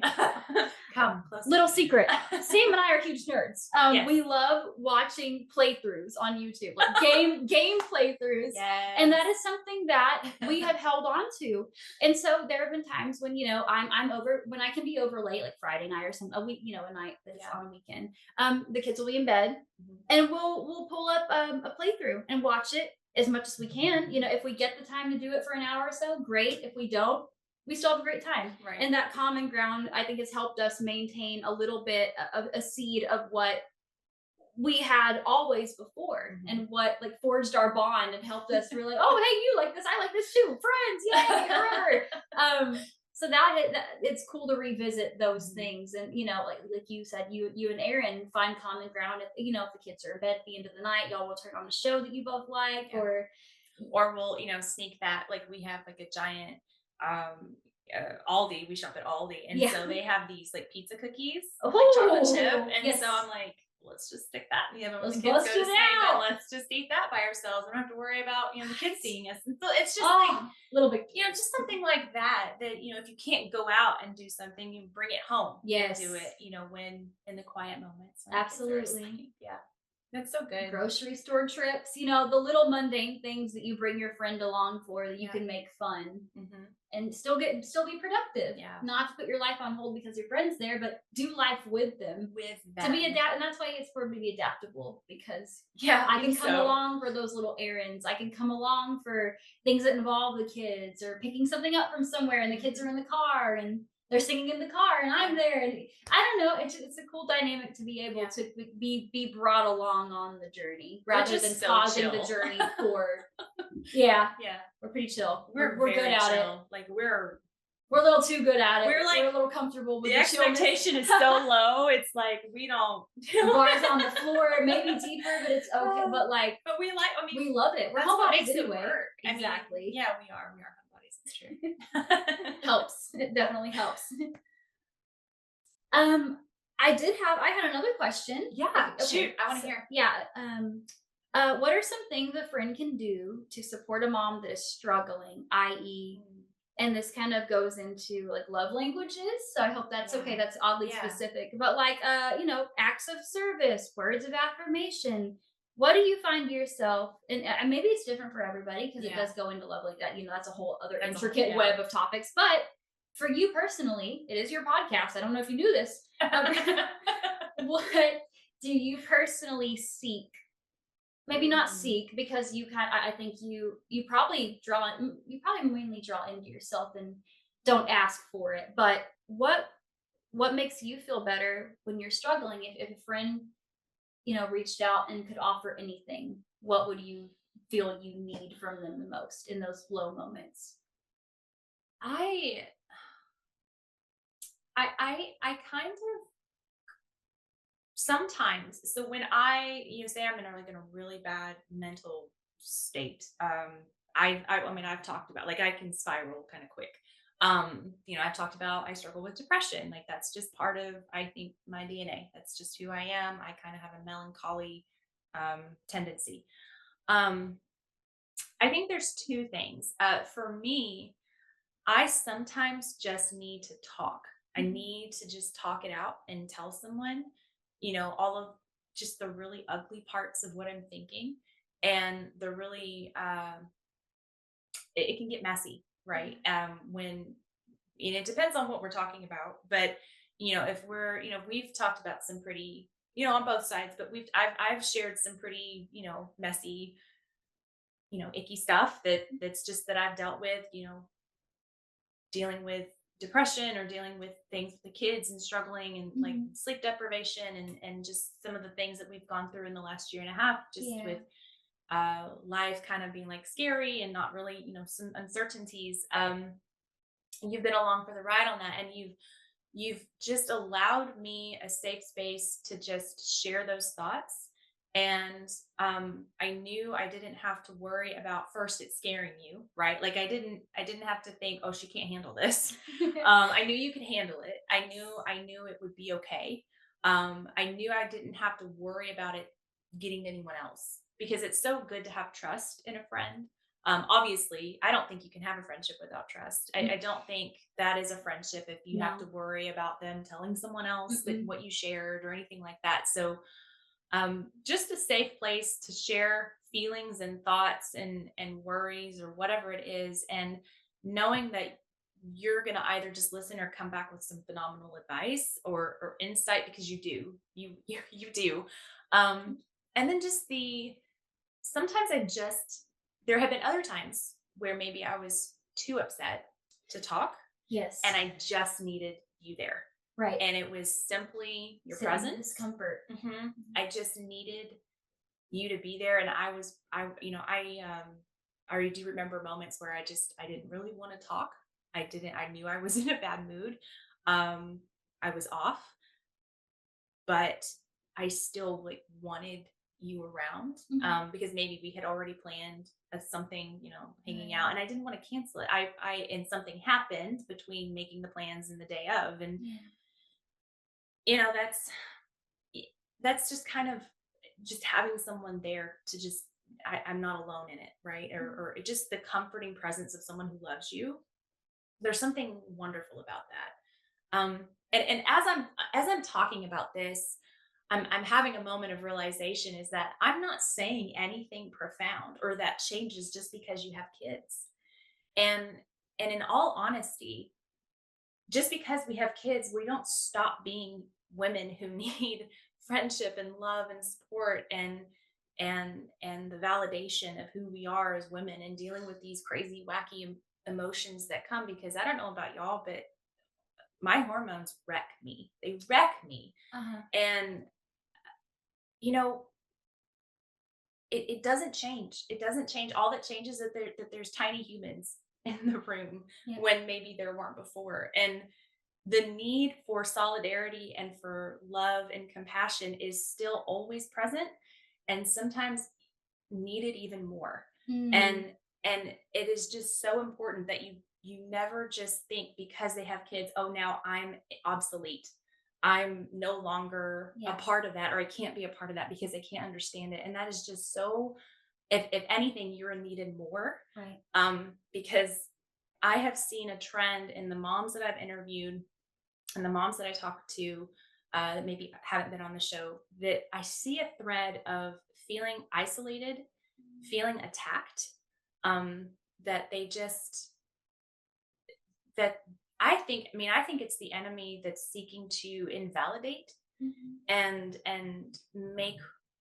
Come, close. Little secret. Sam and I are huge nerds. We love watching playthroughs on YouTube, like game playthroughs. Yes. And that is something that we have held on to. And so there have been times when, I'm over, when I can be over late, like Friday night or a week, a night that's on a weekend. The kids will be in bed, and we'll pull up a playthrough and watch it as much as we can. If we get the time to do it for an hour or so, great. If we don't, we still have a great time. Right. And that common ground, I think, has helped us maintain a little bit of a seed of what we had always before, and what like forged our bond and helped us really, oh, hey, you like this, I like this too, friends, yay, forever. So that it's cool to revisit those things, and like you said, you and Aaron find common ground. If the kids are in bed at the end of the night, y'all will turn on a show that you both like, or we'll sneak that, like we have like a giant Aldi. We shop at Aldi, and so they have these like pizza cookies, like chocolate chip, and so I'm like, let's just stick that in the oven when the kids go to sleep, and let's just eat that by ourselves. We don't have to worry about the kids seeing us. And so it's just like a little bit, just something like that. That if you can't go out and do something, you bring it home. Yes, and do it. When in the quiet moments. Absolutely. Yeah. That's so good. Grocery store trips, the little mundane things that you bring your friend along for, that you can make fun and still be productive. Yeah. Not to put your life on hold because your friend's there, but do life with them. To be and that's why it's important to be adaptable, because I can come along for those little errands. I can come along for things that involve the kids, or picking something up from somewhere and the kids are in the car and they're singing in the car and I'm there, and I don't know, it's a cool dynamic to be able to be brought along on the journey rather than pausing the journey for. We're pretty chill. We're good at it. Like we're a little too good at it. We're a little comfortable with the expectation is so low. It's like we don't. The bar's on the floor, maybe deeper, but it's okay. But we like. I mean, we love it. We're that's what homebodies makes it anyway. work. Exactly. We are homebodies. It's true. Helps. It definitely helps. I had another question. Yeah. Okay. Shoot. I want to hear. Yeah. What are some things a friend can do to support a mom that is struggling, i.e., and this kind of goes into like love languages. So I hope that's okay. That's oddly specific, but acts of service, words of affirmation. What do you find yourself, and maybe it's different for everybody, because it does go into love like that. That's a whole other intricate web of topics. But for you personally, it is your podcast. I don't know if you knew this. What do you personally seek? Maybe not seek, because I think you probably mainly draw into yourself and don't ask for it. But what makes you feel better when you're struggling? If a friend, reached out and could offer anything, what would you feel you need from them the most in those low moments? I kind of sometimes. So when I, say I'm in a really bad mental state, I've talked about, like, I can spiral kind of quick. I've talked about, I struggle with depression. Like, that's just part of, I think, my DNA. That's just who I am. I kind of have a melancholy tendency. I think there's two things. For me, I sometimes just need to talk. I Mhm. need to just talk it out and tell someone, all of just the really ugly parts of what I'm thinking, and the really it can get messy, right? Mhm. When and it depends on what we're talking about, but if we've talked about some pretty, on both sides, but I've shared some pretty, messy, icky stuff that's just that I've dealt with, dealing with depression or dealing with things with the kids and struggling and like Mhm. sleep deprivation and just some of the things that we've gone through in the last year and a half, just Yeah. with life kind of being like scary and not really, some uncertainties. And you've been along for the ride on that, and you've just allowed me a safe space to just share those thoughts. And I knew I didn't have to worry about first it scaring you, right? Like I didn't have to think, oh, she can't handle this. I knew you could handle it. I knew it would be okay. I knew I didn't have to worry about it getting to anyone else, because it's so good to have trust in a friend. Obviously, I don't think you can have a friendship without trust. I don't think that is a friendship if you have to No. worry about them telling someone else that Mm-mm. what you shared or anything like that. So, just a safe place to share feelings and thoughts and worries or whatever it is, and knowing that you're gonna either just listen or come back with some phenomenal advice or insight, because you do, you do. Um, and then just the sometimes I just there have been other times where maybe I was too upset to talk, and Yes. I just needed you there. Right. And it was simply your Sit in the presence. discomfort. I just needed you to be there. And I do remember moments where I didn't really want to talk. I knew I was in a bad mood. Um, I was off, but I still like wanted you around, Mhm. because maybe we had already planned something, hanging out, Right. and I didn't want to cancel it. And something happened between making the plans and the day of, and Yeah. you know that's that's just kind of just having someone there to just I'm not alone in it, right? Mhm. Or just the comforting presence of someone who loves you. There's something wonderful about that. And as I'm talking about this, I'm having a moment of realization is that I'm not saying anything profound or that changes just because you have kids. And and in all honesty, just because we have kids, we don't stop being women who need friendship and love and support and the validation of who we are as women, and dealing with these crazy wacky emotions that come, because I don't know about y'all, but my hormones wreck me. They wreck me. Uh-huh. And you know, it doesn't change. It doesn't change. All that changes is that there's tiny humans in the room Yeah. when maybe there weren't before. And the need for solidarity and for love and compassion is still always present, and sometimes needed even more. Mm. And it is just so important that you never just think because they have kids, oh, now I'm obsolete, I'm no longer a Yeah. part of that, or I can't be a part of that because I can't understand it. And that is just so, if anything, you're needed more. Right. Because I have seen a trend in the moms that I've interviewed and the moms that I talk to, that maybe haven't been on the show, that I see a thread of feeling isolated, feeling attacked, um, that they just that I think it's the enemy that's seeking to invalidate Mhm. and make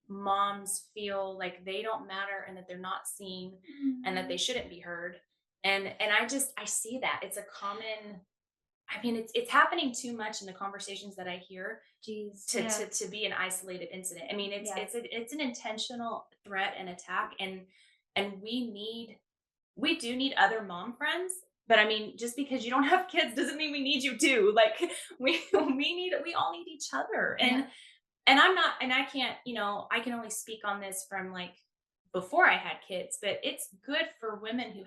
moms feel like they don't matter and that they're not seen and that they Mhm. shouldn't be heard. And I see that it's a common, it's happening too much in the conversations that I hear Jeez. to Yeah. be an isolated incident. I mean, Yeah. it's an intentional threat and attack, and we do need other mom friends. But I mean, just because you don't have kids doesn't mean we need you too. Like we all need each other. Yeah. And I'm not, and I can't, I can only speak on this from like before I had kids, but it's good for women who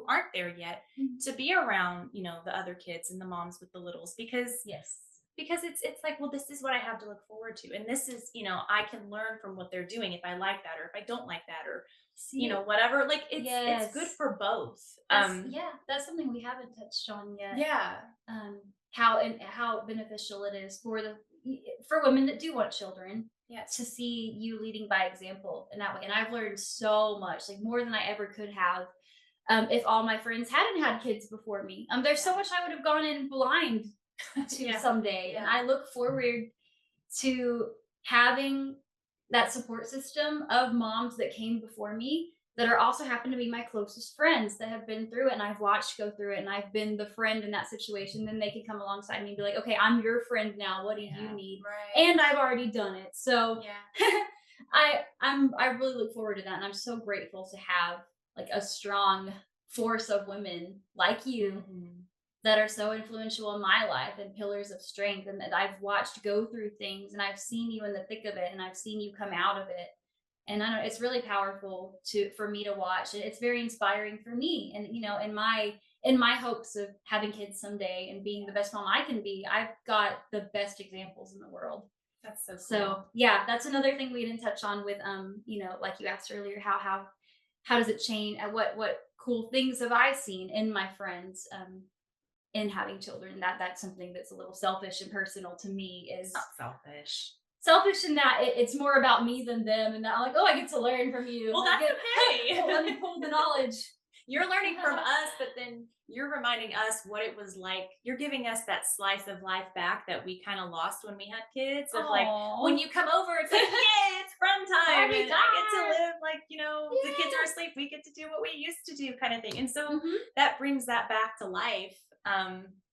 aren't there yet Mhm. to be around, the other kids and the moms with the littles, because Yes. because it's like, well, this is what I have to look forward to, and this is, I can learn from what they're doing if I like that or if I don't like that, or See, whatever. Like it's good yes, for both. that's something we haven't touched on yet. Yeah. How beneficial it is for women that do want children Yes. to see you leading by example in that way. And I've learned so much, like more than I ever could have. If all my friends hadn't had kids before me, there's so much I would have gone in blind to Yeah. someday. And Yeah. I look forward to having that support system of moms that came before me that are also happen to be my closest friends that have been through it and I've watched go through it and I've been the friend in that situation. Then they can come alongside me and be like, okay, I'm your friend now. What do you need? Right. And I've already done it. So Yeah. I really look forward to that. And I'm so grateful to have like a strong force of women like you that are so influential in my life and pillars of strength, and that I've watched go through things and I've seen you in the thick of it and I've seen you come out of it. And I know it's really powerful for me to watch. It's very inspiring for me. And in my hopes of having kids someday and being the best mom I can be, I've got the best examples in the world. That's so cool. So yeah, that's another thing we didn't touch on with like you asked earlier, how does it change? What cool things have I seen in my friends in having children? That's something that's a little selfish and personal to me. Is not selfish. Selfish in that it's more about me than them, and that I'm like, oh, I get to learn from you. Well, that's okay. Let me pull the knowledge. You're learning from us, but then you're reminding us what it was like. You're giving us that slice of life back that we kind of lost when we had kids. Of like, when you come over, it's like, yeah, it's fun time. And I get to live like, the kids are asleep. We get to do what we used to do, kind of thing. And so that brings that back to life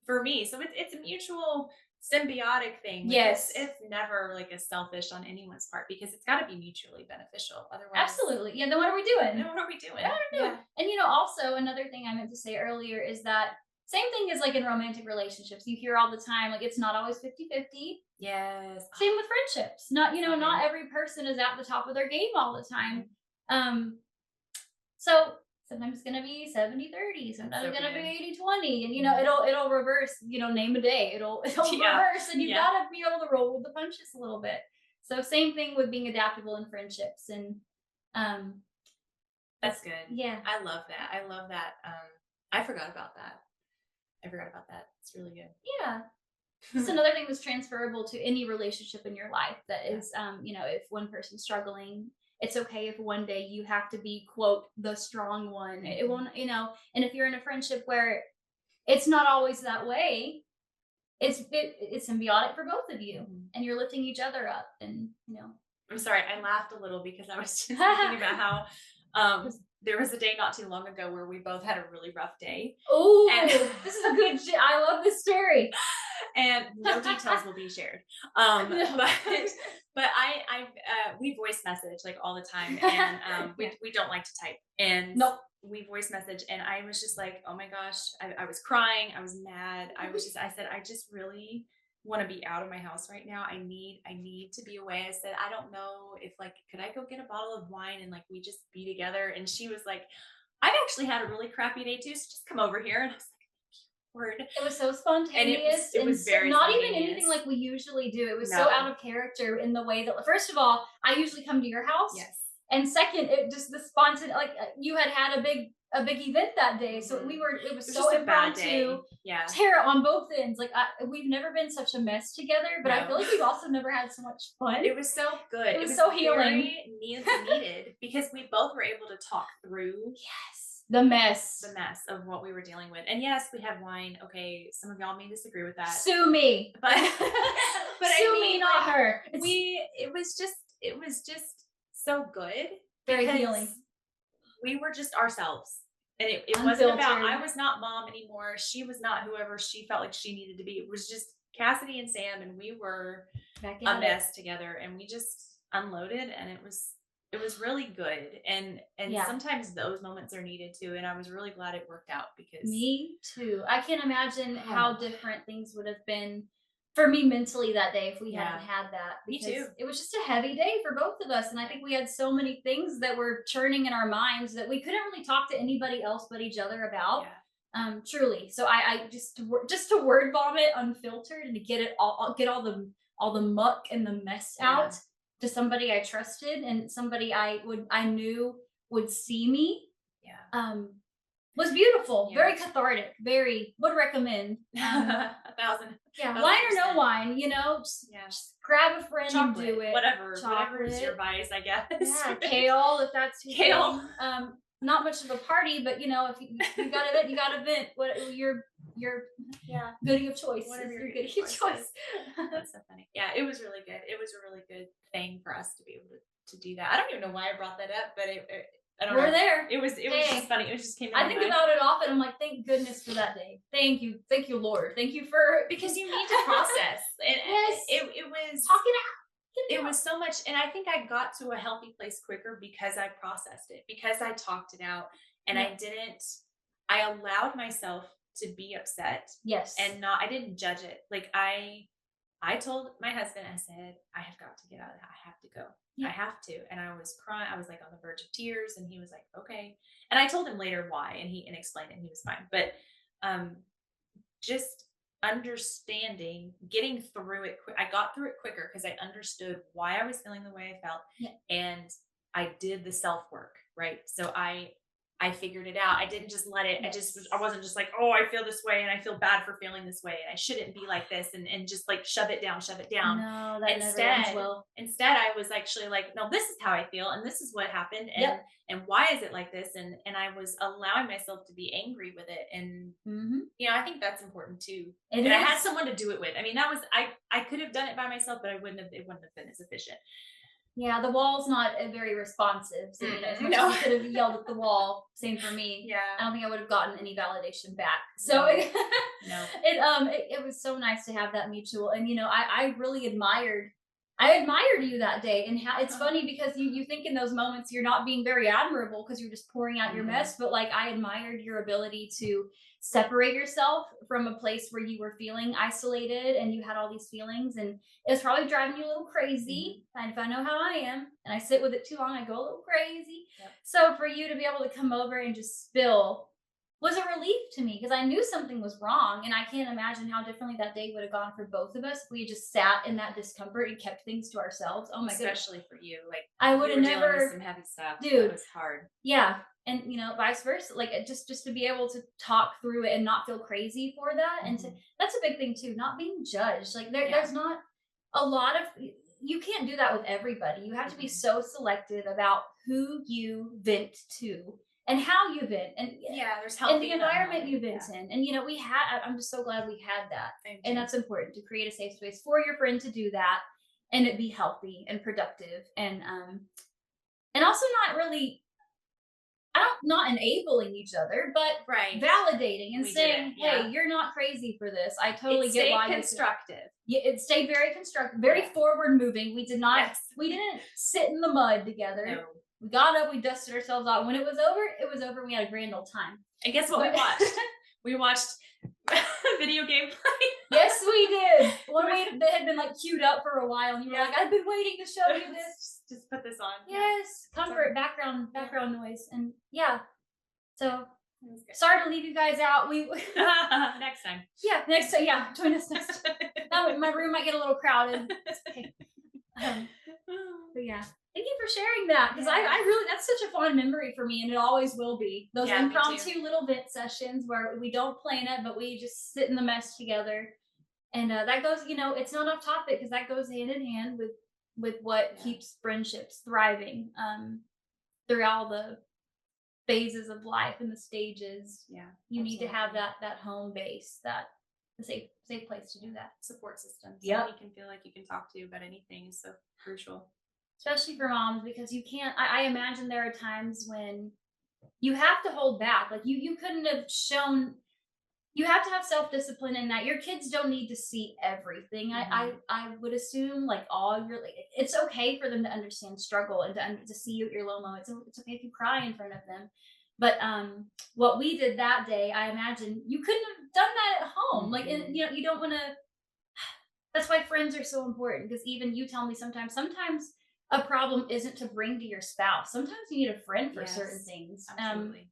for me. So it's a mutual symbiotic thing. Like, yes, it's never like a selfish on anyone's part, because it's got to be mutually beneficial. Otherwise, absolutely. Yeah. Then what are we doing? Then what are we doing? Yeah. And also another thing I meant to say earlier is that same thing is like in romantic relationships. You hear all the time, like it's not always 50-50. Yes. Same with friendships. Not every person is at the top of their game all the time. So sometimes it's gonna be 70-30, sometimes it's gonna be 80-20, and it'll reverse, name a day. It'll reverse, and you gotta be able to roll with the punches a little bit. So same thing with being adaptable in friendships. And that's good. Yeah. I love that. I forgot about that. It's really good. Yeah. Just another thing that's transferable to any relationship in your life that is, if one person's struggling, it's okay if one day you have to be, quote, the strong one. It won't, and if you're in a friendship where it's not always that way, it's symbiotic for both of you, and you're lifting each other up. And I'm sorry, I laughed a little because I was just thinking about how there was a day not too long ago where we both had a really rough day. Oh, this is a good I love this story. And no details will be shared. But we voice message like all the time, and we don't like to type. And nope. We voice message, and I was just like, oh my gosh, I was crying, I was mad, I said, I just really want to be out of my house right now. I need to be away. I said, I don't know if could I go get a bottle of wine and we just be together? And she was like, I've actually had a really crappy day too, so just come over here. And I was like, word. It was so spontaneous. It was very not even anything like we usually do. It was so out of character in the way that, first of all, I usually come to your house. Yes. And second, it just the spontaneous, you had a big event that day, so it was so impromptu. Yeah, Tara on both ends. We've never been such a mess together, but I feel like we've also never had so much fun. It was so good. It was so healing. Needed because we both were able to talk through. Yes. The mess of what we were dealing with. And yes, we had wine. Okay, some of y'all may disagree with that. Sue me. But sue me, not her. It was just so good. Very healing. We were just ourselves. And it wasn't about, I was not mom anymore. She was not whoever she felt like she needed to be. It was just Cassidy and Sam, and we were a mess together, and we just unloaded, and it was really good. And sometimes those moments are needed too. And I was really glad it worked out, because me too. I can't imagine how different things would have been for me mentally that day if we hadn't had that. Because me too. It was just a heavy day for both of us. And I think we had so many things that were churning in our minds that we couldn't really talk to anybody else but each other about. Truly. So I just to word vomit unfiltered and to get it all, get all the muck and the mess Yeah. out to somebody I trusted and somebody I knew would see me. Yeah. Was beautiful, very Yeah. cathartic, very would recommend. 1,000. Yeah, Thousand wine or no percent. wine, Yeah. just grab a friend and Chocolate, do it. whatever is your Chocolate, vice, I guess. yeah, kale if that's your Kale. thing. Not much of a party, but if you got to vent, you got to vent. What your Yeah. goodie of choice Whatever is your your goodie goodie of of choice choice. is. That's so funny. Yeah, it was really good. It was a really good thing for us to be able to do that. I don't even know why I brought that up, but I don't We're know. there. It was Hey, just funny. It was just came to I my think mind. about it often. I'm like, thank goodness for that day. Thank you, Lord. Thank you for Because you need to process. And yes, it was talk it out. Get it out. was so much, and I think I got to a healthy place quicker because I processed it, because I talked it out, and Yeah. I allowed myself to be upset Yes. and not, I didn't judge it. Like I told my husband, I said, I have got to get out of that. I have to go. Yeah. I have to. And I was crying. I was like on the verge of tears, and he was like, okay. And I told him later why, and he explained it, and he was fine. But um just understanding, getting through it. I got through it quicker because I understood why I was feeling the way I felt, Yeah. and I did the self work, right? So I figured it out. I didn't just let it. Yes. I wasn't just like, oh, I feel this way and I feel bad for feeling this way and I shouldn't be like this, and just like shove it down, shove it down. No, that never Instead, ends well. I was actually like, no, this is how I feel and this is what happened, Yep. and why is it like this, and I was allowing myself to be angry with it, and I think that's important too. It And I had is. someone to do it with. I mean, that was I could have done it by myself, but it wouldn't have been as efficient. Yeah, the wall's not very responsive. So, as much No. as you could have yelled at the wall, same for me. Yeah. I don't think I would have gotten any validation back. So No. it was so nice to have that mutual. And I really admired you that day. And how it's funny because you think in those moments you're not being very admirable because you're just pouring out your mess, but like I admired your ability to separate yourself from a place where you were feeling isolated and you had all these feelings, and it was probably driving you a little crazy. And if I know how I am and I sit with it too long, I go a little crazy. Yep. So for you to be able to come over and just spill was a relief to me because I knew something was wrong, and I can't imagine how differently that day would have gone for both of us if we had just sat in that discomfort and kept things to ourselves. Oh my goodness. Especially for you, like I would have you were dealing with never, some heavy stuff. dude. It was hard. Yeah, and vice versa. Like just to be able to talk through it and not feel crazy for that, and that's a big thing too. Not being judged. Like there's not a lot of, you can't do that with everybody. You have to be so selective about who you vent to and how you vent, and there's healthy and the environment you vent in. And I'm just so glad we had that. And that's important, to create a safe space for your friend to do that and it be healthy and productive, and also not really, not enabling each other, but validating and saying, hey, you're not crazy for this. I totally get why. Constructive. It stayed very constructive, very forward moving. We didn't sit in the mud together. No. We got up, we dusted ourselves out. When it was over, it was over. We had a grand old time. And guess what we watched? We watched video game play. Yes, we did. They had been like queued up for a while, and you were like, I've been waiting to show you this. Just put this on. Yes, comfort, background noise, and So sorry to leave you guys out. We next time. Yeah, next time. Yeah, join us next time. My room might get a little crowded. It's okay. But yeah. Thank you for sharing that, because I really, that's such a fond memory for me, and it always will be. Those impromptu little vent sessions where we don't plan it, but we just sit in the mess together. And that goes, it's not off topic because that goes hand in hand with what keeps friendships thriving through all the phases of life and the stages. You need to have that home base, that a safe place to do that. Support system. Yeah, you can feel like you can talk to about anything is so crucial. Especially for moms, because you can't, I imagine there are times when you have to hold back. Like you couldn't have shown, you have to have self-discipline in that your kids don't need to see everything. I would assume like it's okay for them to understand struggle and to see you at your low moments. It's okay if you cry in front of them. But what we did that day, I imagine you couldn't have done that at home. Like, and, you don't want to, that's why friends are so important, because even you tell me sometimes a problem isn't to bring to your spouse. Sometimes you need a friend for certain things. Absolutely.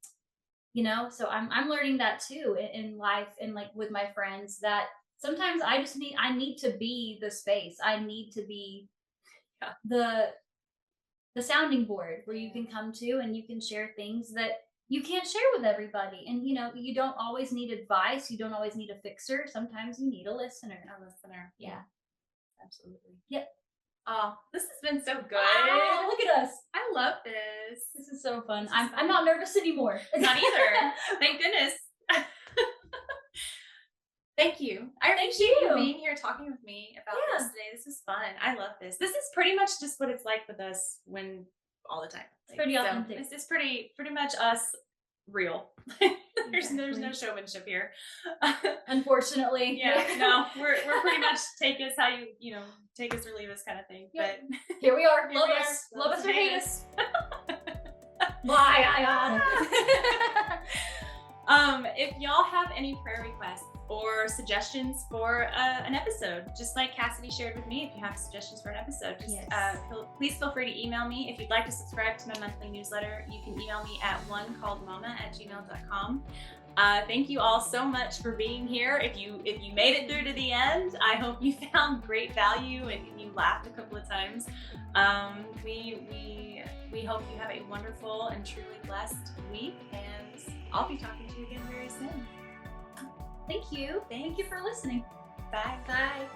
you know. So I'm learning that too in life, and like with my friends, that sometimes I need to be the space. I need to be Yeah. the sounding board where you can come to and you can share things that you can't share with everybody. And you know, you don't always need advice, you don't always need a fixer. Sometimes you need a listener. A listener. Yeah. Absolutely. Yep. Oh, this has been so good. Ah, look at us. I love this. This is so fun. This is I'm fun. not nervous anymore. Not either. Thank goodness. Thank you. I appreciate you being here talking with me about this today. This is fun. I love this. This is pretty much just what it's like with us when all the time. It's pretty authentic. This is pretty much us real. There's no showmanship here. Unfortunately. Yeah, no, we're pretty much take us how you know, take us or leave us kind of thing. Yep. But Here we are. Here Love we us. are. Love us or hate us. Bye. If y'all have any prayer requests or suggestions for an episode, just like Cassidy shared with me, if you have suggestions for an episode, just please feel free to email me. If you'd like to subscribe to my monthly newsletter, you can email me at onecalledmama@gmail.com. Thank you all so much for being here. If you made it through to the end, I hope you found great value and you laughed a couple of times. We hope you have a wonderful and truly blessed week, and I'll be talking to you again very soon. Thank you. Thank you for listening. Bye. Bye.